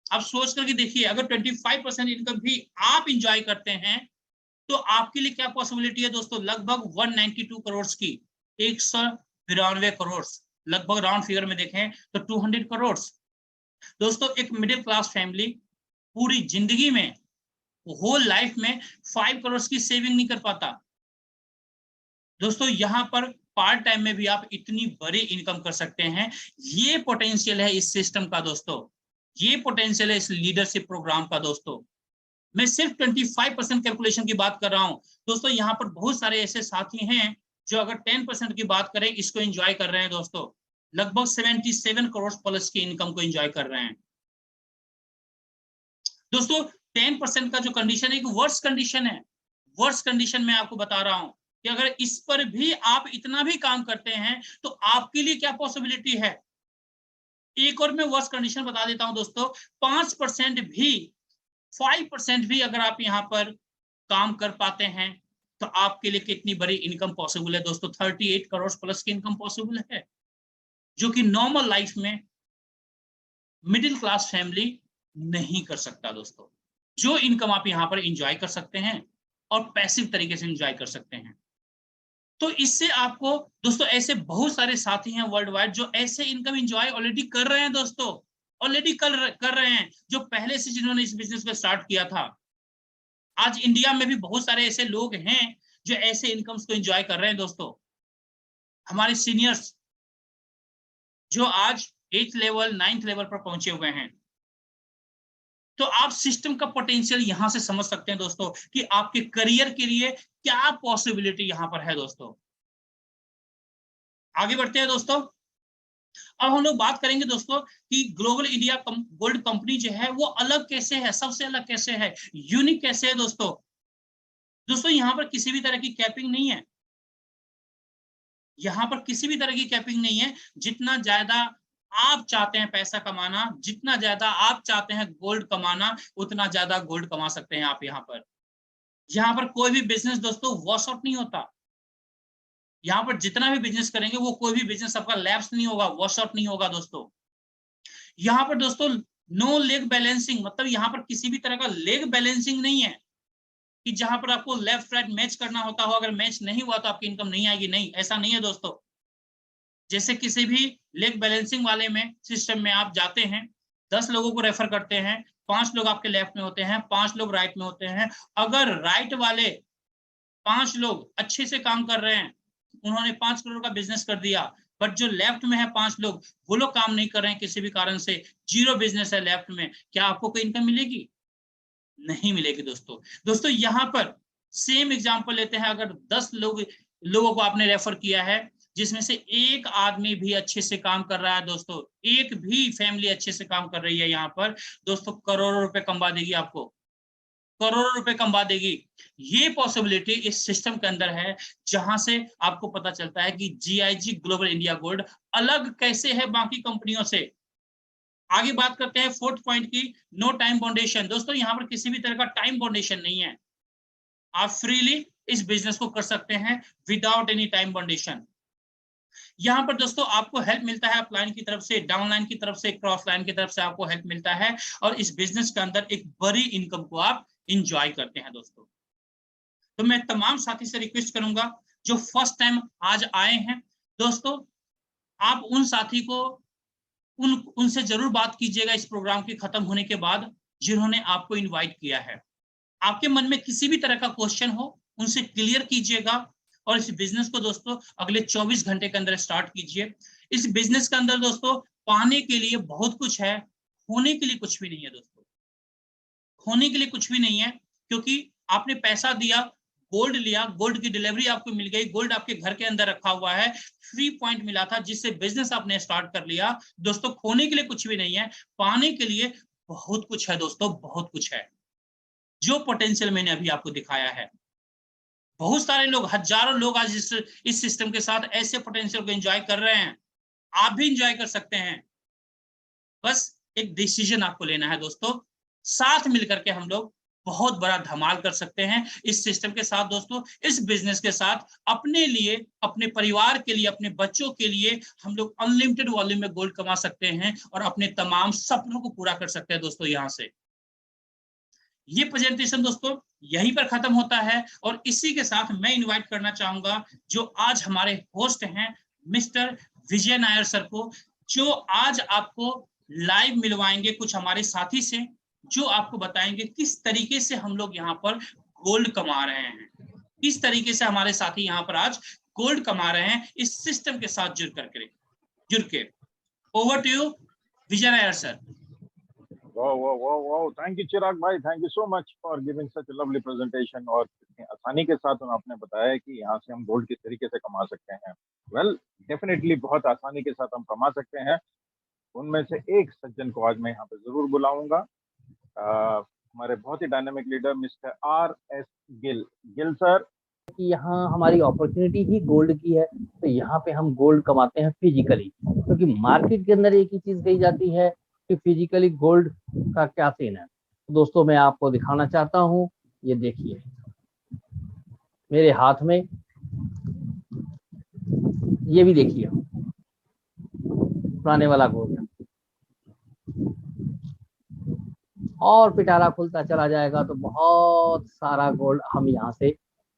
Speaker 1: आप सोच करके देखिए, अगर 25% इनकम भी आप इंजॉय करते हैं तो आपके लिए क्या पॉसिबिलिटी है दोस्तों, लगभग 192 करोड़ की, 192 करोड़, लगभग राउंड फिगर में देखें तो 200 करोड़। दोस्तों एक मिडिल क्लास फैमिली पूरी जिंदगी में, होल लाइफ में 5 करोड़ की सेविंग नहीं कर पाता दोस्तों। यहाँ पर पार्ट टाइम में भी आप इतनी बड़ी इनकम कर सकते हैं। ये पोटेंशियल है इस सिस्टम का दोस्तों, ये पोटेंशियल है इस लीडरशिप प्रोग्राम का दोस्तों। मैं सिर्फ 25% कैलकुलेशन की बात कर रहा हूं दोस्तों। यहाँ पर बहुत सारे ऐसे साथी हैं जो अगर 10% की बात करें इसको एंजॉय कर रहे हैं दोस्तों, लगभग 77 करोड़ प्लस की इनकम को एंजॉय कर रहे हैं दोस्तों। 10% का जो कंडीशन है, एक वर्स कंडीशन है। वर्स कंडीशन में आपको बता रहा हूं कि अगर इस पर भी आप इतना भी काम करते हैं तो आपके लिए क्या पॉसिबिलिटी है। एक और मैं वर्स कंडीशन बता देता हूं दोस्तों, 5% भी, 5% भी अगर आप यहाँ पर काम कर पाते हैं तो आपके लिए कितनी बड़ी इनकम पॉसिबल है दोस्तों, 38 करोड़ प्लस की इनकम पॉसिबल है, जो कि नॉर्मल लाइफ में मिडिल क्लास फैमिली नहीं कर सकता दोस्तों। जो इनकम आप यहाँ पर एंजॉय कर सकते हैं और पैसिव तरीके से एंजॉय कर सकते हैं, तो इससे आपको दोस्तों ऐसे बहुत सारे साथी हैं वर्ल्ड वाइड जो ऐसे इनकम एंजॉय ऑलरेडी कर रहे हैं दोस्तों, ऑलरेडी कर रहे हैं, जो पहले से जिन्होंने इस बिजनेस को स्टार्ट किया था। आज इंडिया में भी बहुत सारे ऐसे लोग हैं जो ऐसे इनकम्स को एंजॉय कर रहे हैं दोस्तों। हमारे सीनियर्स जो आज 8th लेवल 9th लेवल पर पहुंचे हुए हैं। तो आप सिस्टम का पोटेंशियल यहां से समझ सकते हैं दोस्तों कि आपके करियर के लिए क्या पॉसिबिलिटी यहां पर है दोस्तों। आगे बढ़ते हैं दोस्तों। अब हम लोग बात करेंगे दोस्तों कि ग्लोबल इंडिया गोल्ड कंपनी जो है वो अलग कैसे है, सबसे अलग कैसे है, यूनिक कैसे है दोस्तों। दोस्तों यहाँ पर किसी भी तरह की कैपिंग नहीं है, यहाँ पर किसी भी तरह की कैपिंग नहीं है। जितना ज्यादा आप चाहते हैं पैसा कमाना, जितना ज्यादा आप चाहते हैं गोल्ड कमाना, उतना ज्यादा गोल्ड कमा सकते हैं आप। यहाँ पर कोई भी बिजनेस दोस्तों वॉश आउट नहीं होता। यहाँ पर जितना भी बिजनेस करेंगे वो कोई भी बिजनेस आपका लैप्स नहीं होगा, वॉश आउट नहीं होगा दोस्तों। यहाँ पर दोस्तों नो लेग बैलेंसिंग, मतलब यहाँ पर किसी भी तरह का लेग बैलेंसिंग नहीं है कि जहां पर आपको लेफ्ट राइट मैच करना होता हो, अगर मैच नहीं हुआ तो आपकी इनकम नहीं आएगी। नहीं, ऐसा नहीं है दोस्तों। जैसे किसी भी लेग बैलेंसिंग वाले में सिस्टम में आप जाते हैं, 10 लोगों को रेफर करते हैं, 5 लोग आपके लेफ्ट में होते हैं, 5 लोग राइट में होते हैं। अगर राइट वाले 5 लोग अच्छे से काम कर रहे हैं, उन्होंने 5 करोड़ का बिजनेस कर दिया, बट जो लेफ्ट में है 5 लोग, वो लोग काम नहीं कर रहे हैं किसी भी कारण से, जीरो बिजनेस है लेफ्ट में, क्या आपको कोई इनकम मिलेगी? नहीं मिलेगी दोस्तों। दोस्तों यहाँ पर सेम एग्जांपल लेते हैं, अगर 10 लोगों को आपने रेफर किया है, जिसमें से एक आदमी भी अच्छे से काम कर रहा है दोस्तों, एक भी फैमिली अच्छे से काम कर रही है यहाँ पर दोस्तों, करोड़ों रुपए कमा देगी आपको, करोड़ों रुपए कमा देगी। ये पॉसिबिलिटी इस सिस्टम के अंदर है, जहां से आपको पता चलता है कि जीआईजी ग्लोबल इंडिया गोल्ड अलग कैसे है बाकी कंपनियों से। आगे बात करते हैं फोर्थ पॉइंट की, नो टाइम बाउंडेशन। दोस्तों यहाँ पर किसी भी तरह का टाइम बाउंडेशन नहीं है, आप फ्रीली इस बिजनेस को कर सकते हैं विदाउट एनी टाइम बाउंडेशन। यहाँ पर दोस्तों आपको हेल्प मिलता है अपलाइन की तरफ से, डाउनलाइन की तरफ से, क्रॉस लाइन की तरफ से आपको हेल्प मिलता है, और इस बिजनेस के अंदर एक बड़ी इनकम को आप इंजॉय करते हैं दोस्तों। तो मैं तमाम साथी से रिक्वेस्ट करूंगा जो फर्स्ट टाइम आज आए हैं दोस्तों, आप उन साथी को उनसे जरूर बात कीजिएगा इस प्रोग्राम के खत्म होने के बाद, जिन्होंने आपको इनवाइट किया है। आपके मन में किसी भी तरह का क्वेश्चन हो, उनसे क्लियर कीजिएगा, और इस बिजनेस को दोस्तों अगले 24 घंटे के अंदर स्टार्ट कीजिए। इस बिजनेस के अंदर दोस्तों पाने के लिए बहुत कुछ है, होने के लिए कुछ भी नहीं है दोस्तों, होने के लिए कुछ भी नहीं है, क्योंकि आपने पैसा दिया, गोल्ड लिया, गोल्ड की डिलीवरी आपको मिल गई, गोल्ड आपके घर के अंदर रखा हुआ है, फ्री पॉइंट मिला था जिससे बिजनेस आपने स्टार्ट कर लिया दोस्तों। खोने के लिए कुछ भी नहीं है, पाने के लिए बहुत कुछ है दोस्तों, बहुत कुछ है। जो पोटेंशियल मैंने अभी आपको दिखाया है, बहुत सारे लोग, हजारों लोग आज इस सिस्टम के साथ ऐसे पोटेंशियल को एंजॉय कर रहे हैं, आप भी एंजॉय कर सकते हैं। बस एक डिसीजन आपको लेना है दोस्तों, साथ मिलकर के हम लोग बहुत बड़ा धमाल कर सकते हैं इस सिस्टम के साथ दोस्तों। इस बिजनेस के साथ अपने लिए, अपने परिवार के लिए, अपने बच्चों के लिए हम लोग अनलिमिटेड वॉल्यूम में गोल्ड कमा सकते हैं और अपने तमाम सपनों को पूरा कर सकते हैं दोस्तों। यहाँ से ये प्रेजेंटेशन दोस्तों यहीं पर खत्म होता है, और इसी के साथ मैं इनवाइट करना चाहूंगा जो आज हमारे होस्ट हैं मिस्टर विजय नायर सर को, जो आज आपको लाइव मिलवाएंगे कुछ हमारे साथी से, जो आपको बताएंगे किस तरीके से हम लोग यहाँ पर गोल्ड कमा रहे हैं, किस तरीके से हमारे साथी यहाँ पर आज गोल्ड कमा रहे हैं इस सिस्टम के साथ जुड़ के। Over to you Vijay Nair sir.
Speaker 2: Wow. Thank you, Chirag bhai. Thank you so much for giving such a lovely presentation. और इतनी आसानी के साथ आपने बताया कि यहाँ से हम गोल्ड किस तरीके से कमा सकते हैं। Well, definitely बहुत आसानी के साथ हम कमा सकते हैं। उनमें से एक सज्जन को आज मैं यहाँ पे जरूर बुलाऊंगा, हमारे बहुत ही dynamic leader mister RS Gill sir.
Speaker 3: कि यहाँ हमारी अपॉर्चुनिटी ही गोल्ड की है, तो यहाँ पे हम गोल्ड कमाते हैं फिजिकली, क्योंकि मार्केट के अंदर एक ही चीज कही जाती है कि फिजिकली गोल्ड का क्या सीन है। तो दोस्तों मैं आपको दिखाना चाहता हूँ, ये देखिए मेरे हाथ में, ये भी देखिए पुराने वाला गोल्ड, और पिटारा खुलता चला जाएगा तो बहुत सारा गोल्ड हम यहाँ से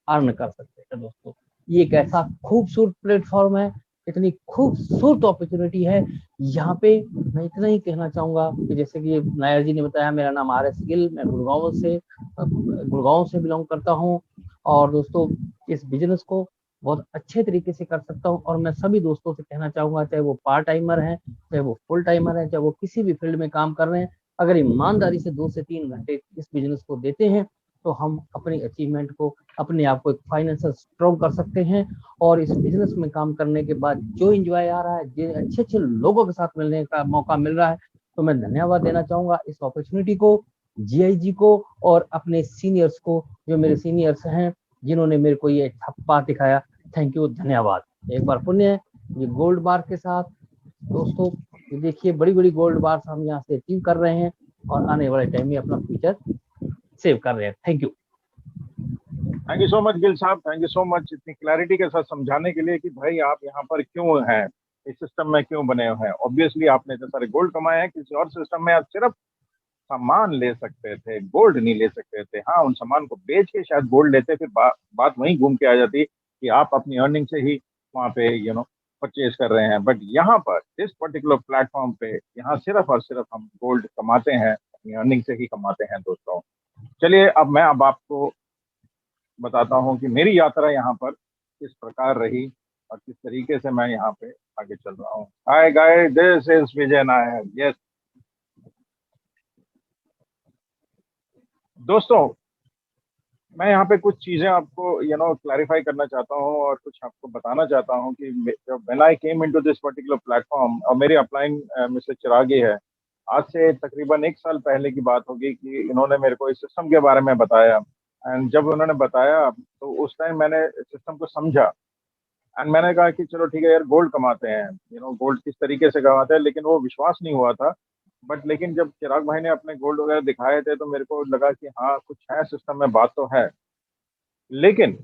Speaker 3: अर्न कर सकते हैं दोस्तों। ये एक ऐसा खूबसूरत प्लेटफॉर्म है, इतनी खूबसूरत अपॉर्चुनिटी है। यहाँ पे मैं इतना ही कहना चाहूंगा कि जैसे कि नायर जी ने बताया, मेरा नाम RS गिल, मैं गुड़गांव से बिलोंग करता हूँ, और दोस्तों इस बिजनेस को बहुत अच्छे तरीके से कर सकता हूँ। और मैं सभी दोस्तों से कहना चाहूंगा, चाहे वो पार्ट टाइमर हैं, चाहे वो फुल टाइमर हैं, चाहे वो किसी भी फील्ड में काम कर रहे हैं, अगर ईमानदारी से 2 से 3 घंटे इस बिजनेस को देते हैं तो हम अपनी अचीवमेंट को, अपने आप को एक फाइनेंशियल स्ट्रॉन्ग कर सकते हैं। और इस बिजनेस में काम करने के बाद जो एंजॉय आ रहा है, जो अच्छे अच्छे लोगों के साथ मिलने का मौका मिल रहा है, तो मैं धन्यवाद देना चाहूंगा इस अपॉर्चुनिटी को, GIG को, और अपने सीनियर्स को, जो मेरे सीनियर्स हैं, जिन्होंने मेरे को ये ठप्पा दिखाया। थैंक यू, धन्यवाद। एक बार पुण्य है ये गोल्ड बार के साथ दोस्तों, ये देखिए बड़ी बड़ी गोल्ड बार हम यहाँ से अचीव कर रहे हैं, और आने वाले टाइम में अपना फ्यूचर सेव कर रहे हैं। Thank you
Speaker 2: so much Gill साहब, थैंक यू सो मच इतनी क्लैरिटी के साथ समझाने के लिए कि भाई आप यहाँ पर क्यों हैं, इस सिस्टम में क्यों बने हुए हैं। ऑब्वियसली आपने इतने सारे गोल्ड कमाए हैं, किसी और सिस्टम में आप सिर्फ सामान ले सकते थे, गोल्ड नहीं ले सकते थे। हाँ, उन सामान को बेच के शायद गोल्ड लेते, फिर बात वहीं घूम के आ जाती कि आप अपनी अर्निंग से ही वहाँ पे परचेज कर रहे हैं। बट यहाँ पर इस पर्टिकुलर प्लेटफॉर्म पे यहाँ सिर्फ और सिर्फ हम गोल्ड कमाते हैं, अपनी अर्निंग से ही कमाते हैं दोस्तों। चलिए अब आपको बताता हूँ कि मेरी यात्रा यहाँ पर किस प्रकार रही और किस तरीके से मैं यहाँ पे आगे चल रहा हूँ। Hi guys, this is Vijay Nair. Yes दोस्तों, मैं यहाँ पे कुछ चीजें आपको क्लैरिफाई करना चाहता हूँ और कुछ आपको बताना चाहता हूँ कि when I came into this particular platform, और मेरी अपलाइन मिस्टर चिरागी है। आज से तकरीबन 1 साल पहले की बात होगी कि इन्होंने मेरे को इस सिस्टम के बारे में बताया। एंड जब उन्होंने बताया तो उस टाइम मैंने सिस्टम को समझा। एंड मैंने कहा कि चलो ठीक है यार, गोल्ड कमाते हैं, गोल्ड किस तरीके से कमाते हैं, लेकिन वो विश्वास नहीं हुआ था। बट लेकिन जब चिराग भाई ने अपने गोल्ड वगैरह दिखाए थे तो मेरे को लगा कि हाँ, कुछ है सिस्टम में, बात तो है। लेकिन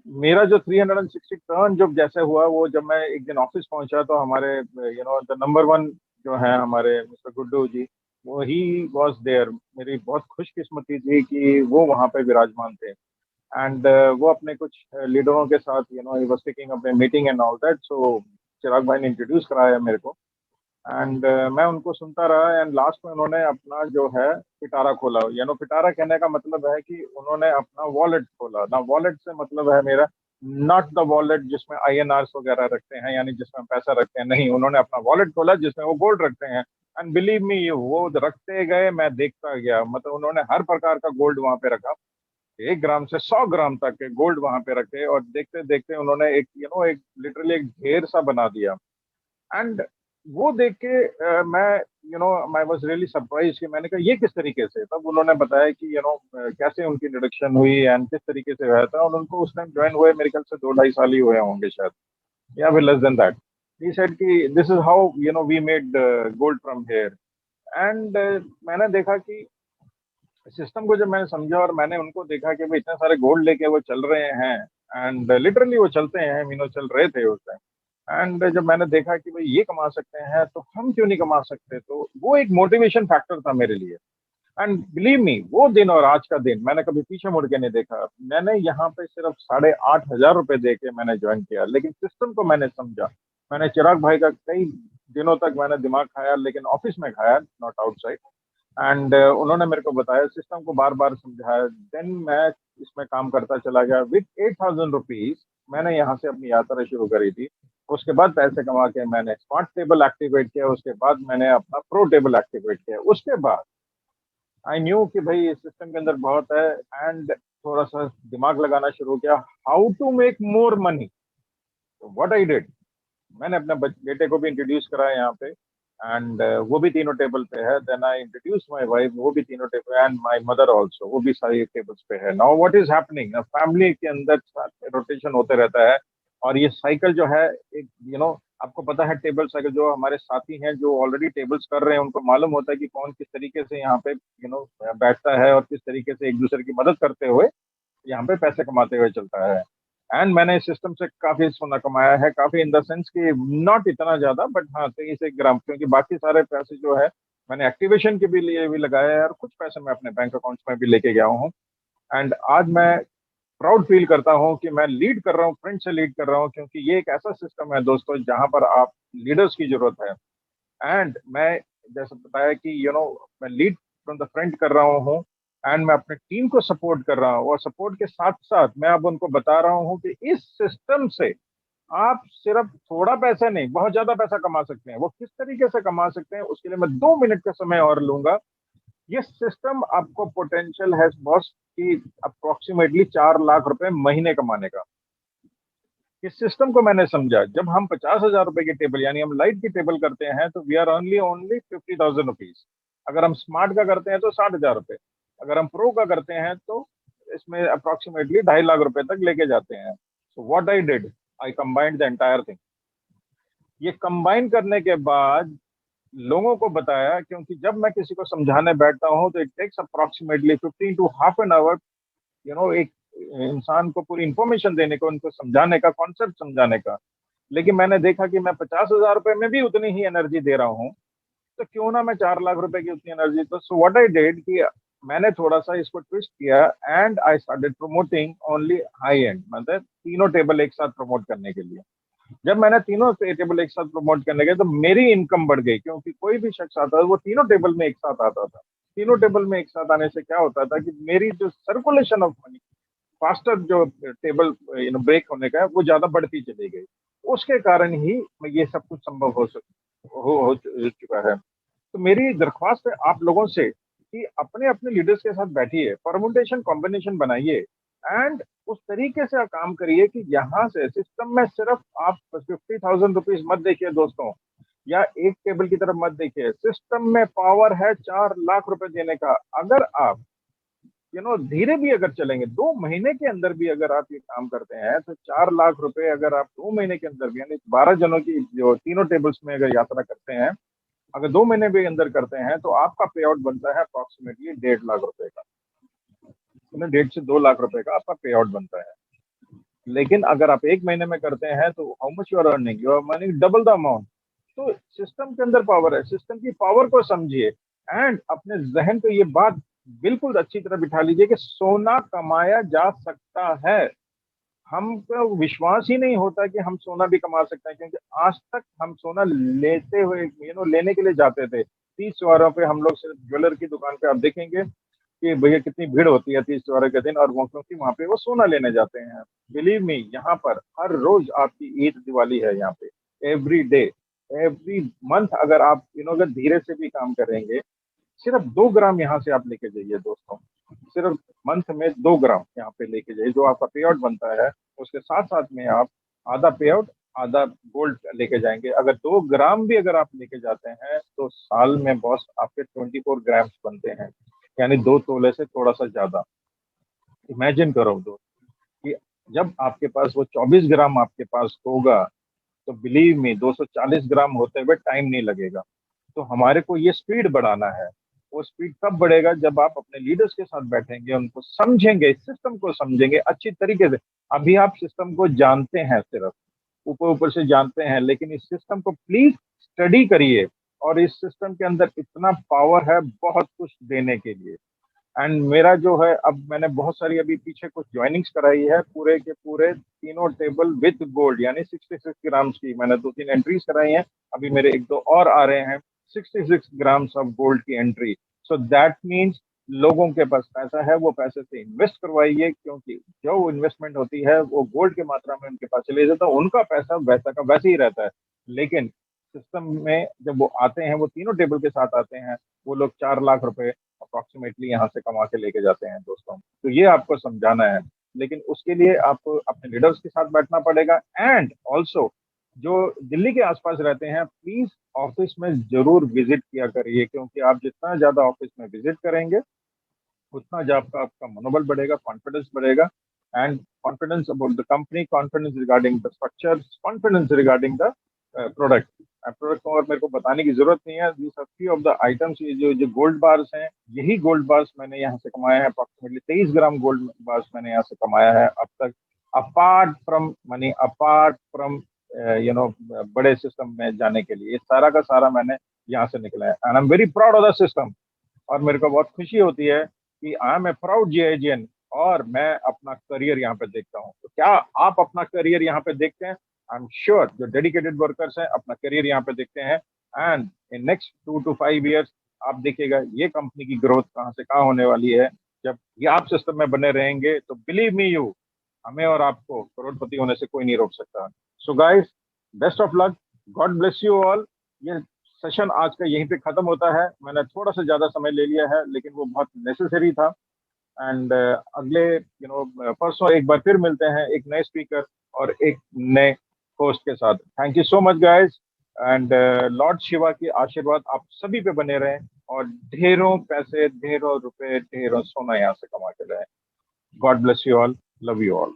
Speaker 2: मेरा जो 360 टर्न जब जैसे हुआ, वो जब मैं एक दिन ऑफिस पहुंचा तो हमारे द नंबर वन जो है हमारे मिस्टर गुड्डू जी, वो ही वॉज देयर। मेरी बहुत खुशकिस्मती थी कि वो वहाँ पे विराजमान थे। एंड वो अपने कुछ लीडरों के साथ ही वाज टेकिंग अपने मीटिंग एंड ऑल दैट। सो चिराग भाई ने इंट्रोड्यूस कराया मेरे को। एंड मैं उनको सुनता रहा। एंड लास्ट में उन्होंने अपना जो है पिटारा खोला। पिटारा कहने का मतलब है कि उन्होंने अपना वॉलेट खोला ना। वॉलेट से मतलब है मेरा, नॉट द वॉलेट जिसमें INRs वगैरह रखते हैं, यानी जिसमें पैसा रखते हैं, नहीं, उन्होंने अपना वॉलेट खोला जिसमें वो गोल्ड रखते हैं। एंड बिलीव मी, वो रखते गए, मैं देखता गया। मतलब उन्होंने हर प्रकार का गोल्ड वहां पे रखा, 1 ग्राम से 100 ग्राम तक के गोल्ड वहां पे रखे। और देखते देखते उन्होंने एक लिटरली एक ढेर सा बना दिया। एंड वो देख के मैं आई वाज रियली सरप्राइज कि मैंने कहा ये किस तरीके से। तब उन्होंने बताया कि कैसे उनकी इंट्रोडक्शन हुई एंड किस तरीके से हुआ था। और उनको उस टाइम ज्वाइन हुए मेरे ख्याल से 2-2.5 साल ही हुए होंगे शायद, या फिर less than that. He said कि this is how we made gold from here. And मैंने देखा कि सिस्टम को जब मैंने समझा और मैंने उनको देखा कि भाई इतने सारे गोल्ड लेके वो चल रहे हैं। एंड लिटरली वो चलते हैं, चल रहे थे उस टाइम। एंड जब मैंने देखा कि भाई ये कमा सकते हैं तो हम क्यों नहीं कमा सकते, तो वो एक मोटिवेशन फैक्टर था मेरे लिए। एंड बिलीव मी, वो दिन और आज का दिन मैंने कभी पीछे मुड़ के नहीं देखा। मैंने यहाँ पे सिर्फ 8,500 रुपए दे के मैंने ज्वाइन किया, लेकिन सिस्टम को मैंने समझा। मैंने चिराग भाई का कई दिनों तक मैंने दिमाग खाया, लेकिन ऑफिस में खाया, नॉट आउटसाइड। एंड उन्होंने मेरे को बताया, सिस्टम को बार बार समझाया। देन मैं इसमें काम करता चला गया। विद 8,000 रुपीज मैंने यहाँ से अपनी यात्रा शुरू करी थी। उसके बाद पैसे कमा के मैंने स्मार्ट टेबल एक्टिवेट किया। उसके बाद मैंने अपना प्रो टेबल एक्टिवेट किया। उसके बाद आई न्यू कि भाई इस सिस्टम के अंदर बहुत है। एंड थोड़ा सा दिमाग लगाना शुरू किया, how to make more money. What I did, मैंने अपने बेटे को भी इंट्रोड्यूस कराया यहाँ पे। एंड वो भी तीनों टेबल पे है। Then I introduce my wife, वो भी तीनों table, and my mother also, वो भी सारी टेबल्स पे है। Now what is happening, family के अंदर रोटेशन होते रहता है। और ये साइकिल जो है एक आपको पता है, टेबल साइकिल, जो हमारे साथी हैं जो ऑलरेडी टेबल्स कर रहे हैं, उनको मालूम होता है कि कौन किस तरीके से यहाँ पे बैठता है और किस तरीके से एक दूसरे की मदद करते हुए यहाँ पे पैसे कमाते हुए चलता है। एंड मैंने इस सिस्टम से काफी सोना कमाया है, काफी इन द सेंस कि नॉट इतना ज्यादा, बट हाँ 23 ग्राम, क्योंकि बाकी सारे पैसे जो है मैंने एक्टिवेशन के भी लिए भी लगाया है और कुछ पैसे मैं अपने बैंक अकाउंट्स में भी लेके गया हूँ। एंड आज मैं प्राउड फील करता हूँ कि मैं लीड कर रहा हूँ, फ्रंट से लीड कर रहा हूँ, क्योंकि ये एक ऐसा सिस्टम है दोस्तों जहां पर आप लीडर्स की जरूरत है। एंड मैं जैसे बताया कि मैं लीड फ्रॉम द फ्रंट कर रहा हूँ। एंड मैं अपने टीम को सपोर्ट कर रहा हूँ, और सपोर्ट के साथ साथ मैं अब उनको बता रहा हूँ कि इस सिस्टम से आप सिर्फ थोड़ा पैसा नहीं, बहुत ज्यादा पैसा कमा सकते हैं। वो किस तरीके से कमा सकते हैं, उसके लिए मैं 2 मिनट का समय और लूंगा। ये सिस्टम आपको पोटेंशियल है बॉस की अप्रोक्सीमेटली 4 लाख रुपए महीने कमाने का। इस सिस्टम को मैंने समझा। जब हम 50,000 रुपए की टेबल, यानी हम लाइट की टेबल करते हैं, तो वी आर ओनली 50,000 रुपीज। अगर हम स्मार्ट का करते हैं तो 60,000 रुपए। अगर हम प्रो का करते हैं तो इसमें अप्रोक्सीमेटली 2.5 लाख रुपए तक लेके जाते हैं। So what I did, I combined the entire thing. ये कंबाइन करने के बाद लोगों को बताया, क्योंकि जब मैं किसी को समझाने बैठता हूँ तो it takes approximately 15 to half an hour, एक इंसान को पूरी इंफॉर्मेशन देने को, उनको समझाने का, कॉन्सेप्ट समझाने का। लेकिन मैंने देखा कि मैं 50,000 रुपए में भी उतनी ही एनर्जी दे रहा हूँ, तो क्यों ना मैं 4 लाख रुपए की उतनी एनर्जी। तो सो व्हाट आई डिड कि मैंने थोड़ा सा इसको ट्विस्ट किया। And I started promoting only high and, मतलब तीनों टेबल एक साथ प्रमोट करने के लिए। जब मैंने तीनों टेबल एक साथ प्रमोट करने गए तो मेरी इनकम बढ़ गई, क्योंकि कोई भी शख्स आता था वो तीनों टेबल में एक साथ आता था। तीनों टेबल में एक साथ आने से क्या होता था कि मेरी जो सर्कुलेशन ऑफ मनी, फास्टर जो टेबल ब्रेक होने का है, वो ज्यादा बढ़ती चली गई। उसके कारण ही ये सब कुछ संभव हो चुका है। तो मेरी दरख्वास्त है आप लोगों से कि अपने अपने लीडर्स के साथ बैठिए, परमुटेशन कॉम्बिनेशन बनाइए एंड उस तरीके से आप काम करिए कि यहाँ से सिस्टम में सिर्फ आप 50,000 रुपीज मत देखिए दोस्तों, या एक टेबल की तरफ मत देखिए। सिस्टम में पावर है 4 लाख रुपए देने का। अगर आप धीरे भी अगर चलेंगे, 2 महीने के अंदर भी अगर आप ये काम करते हैं, तो 4 लाख रुपए अगर आप 2 महीने के अंदर भी, यानी 12 जनों की जो तीनों टेबल्स में अगर यात्रा करते हैं, अगर 2 महीने भी अंदर करते हैं, तो आपका पे आउट बनता है अप्रोक्सीमेटली 1.5 लाख रुपए का, 1.5 से 2 लाख रुपए का आपका पे आउट बनता है। लेकिन अगर आप 1 महीने में करते हैं, तो how much you are earning, you are earning double the amount. तो सिस्टम के अंदर पावर है, सिस्टम की पावर को समझिए एंड अपने जहन पे ये बात बिल्कुल अच्छी तरह बिठा लीजिए कि सोना कमाया जा सकता है। हमको विश्वास ही नहीं होता कि हम सोना भी कमा सकते हैं, क्योंकि आज तक हम सोना लेते हुए लेने के लिए जाते थे 30 त्योहारों पे। हम लोग सिर्फ ज्वेलर की दुकान पे आप देखेंगे कि भैया कितनी भीड़ होती है 30 त्योहारों के दिन, और वो क्योंकि वहाँ पे वो सोना लेने जाते हैं। बिलीव मी, यहाँ पर हर रोज आपकी ईद दिवाली है यहाँ पे, एवरी डे एवरी मंथ। अगर आप अगर धीरे से भी काम करेंगे, सिर्फ 2 ग्राम यहाँ से आप लेके जाइए दोस्तों, सिर्फ मंथ में 2 ग्राम यहाँ पे लेके जाइए, जो आपका पे आउट बनता है। उसके साथ साथ में आप आधा पे आउट आधा गोल्ड लेके जाएंगे। अगर 2 ग्राम भी अगर आप लेके जाते हैं, तो साल में बॉस आपके 24 ग्राम्स बनते हैं, यानी 2 तोले से थोड़ा सा ज्यादा। इमेजिन करो दोस्त कि जब आपके पास वो 24 ग्राम आपके पास होगा, तो बिलीव मी 240 ग्राम होते हुए टाइम नहीं लगेगा। तो हमारे को ये स्पीड बढ़ाना है। वो स्पीड तब बढ़ेगा जब आप अपने लीडर्स के साथ बैठेंगे, उनको समझेंगे, इस सिस्टम को समझेंगे अच्छी तरीके से। अभी आप सिस्टम को जानते हैं, सिर्फ ऊपर ऊपर से जानते हैं, लेकिन इस सिस्टम को प्लीज स्टडी करिए। और इस सिस्टम के अंदर इतना पावर है बहुत कुछ देने के लिए। एंड मेरा जो है, अब मैंने बहुत सारी अभी पीछे कुछ ज्वाइनिंग्स कराई है, पूरे के पूरे तीनों टेबल विद गोल्ड, यानी 66 ग्राम्स की मैंने 2-3 एंट्रीज कराई हैं। अभी मेरे 1-2 और आ रहे हैं 66 ग्राम्स ऑफ गोल्ड की एंट्री। सो दैट मीन्स लोगों के पास पैसा है, वो पैसे से इन्वेस्ट करवाइए, क्योंकि जो इन्वेस्टमेंट होती है वो गोल्ड की मात्रा में उनके पास चले जाता है, उनका पैसा वैसा का वैसे ही रहता है। लेकिन सिस्टम में जब वो आते हैं, वो तीनों टेबल के साथ आते हैं, वो लोग 4 लाख रुपए अप्रोक्सीमेटली यहाँ से कमा के लेके जाते हैं दोस्तों। तो ये आपको समझाना है, लेकिन उसके लिए आपको अपने लीडर्स के साथ बैठना पड़ेगा। एंड ऑल्सो जो दिल्ली के आसपास रहते हैं, प्लीज ऑफिस में जरूर विजिट किया करिए, क्योंकि आप जितना ज्यादा ऑफिस में विजिट करेंगे, उतना ज्यादा आपका मनोबल बढ़ेगा, कॉन्फिडेंस बढ़ेगा। And confidence about the company, confidence regarding the structure, confidence regarding the product. Product को और मेरे को बताने की जरूरत नहीं है। These are few of the items. ये जो गोल्ड बार्स हैं, यही गोल्ड बार्स मैंने यहाँ से कमाया है। अप्रोक्सीमेटली 23 ग्राम गोल्ड बार्स मैंने यहाँ से कमाया है अब तक, apart from money, apart from बड़े सिस्टम में जाने के लिए। ये सारा का सारा मैंने यहाँ से निकला है, and I am very proud of the system. और मेरे को बहुत खुशी होती है कि I am a proud GIGN, और मैं अपना करियर यहाँ पे देखता हूँ। तो क्या आप अपना करियर यहाँ पे देखते हैं? आई एम श्योर जो डेडिकेटेड वर्कर्स हैं अपना करियर यहाँ पे देखते हैं, and in next 2 to 5 years आप देखिएगा ये कंपनी की ग्रोथ कहाँ से कहाँ होने वाली है। जब ये आप सिस्टम में बने रहेंगे, तो बिलीव मी यू, हमें और आपको करोड़पति होने से कोई नहीं रोक सकता। So guys, best of luck, God bless you all. ये सेशन आज का यहीं पे खत्म होता है। मैंने थोड़ा सा ज्यादा समय ले लिया है, लेकिन वो बहुत नेसेसरी था। एंड अगले परसों एक बार फिर मिलते हैं एक नए स्पीकर और एक नए होस्ट के साथ। Thank you so much guys, and Lord Shiva की आशीर्वाद आप सभी पे बने रहें, और ढेरों पैसे, ढेरों रुपए, ढेरों सोना यहाँ से कमा के रहें। God bless you all, love you all.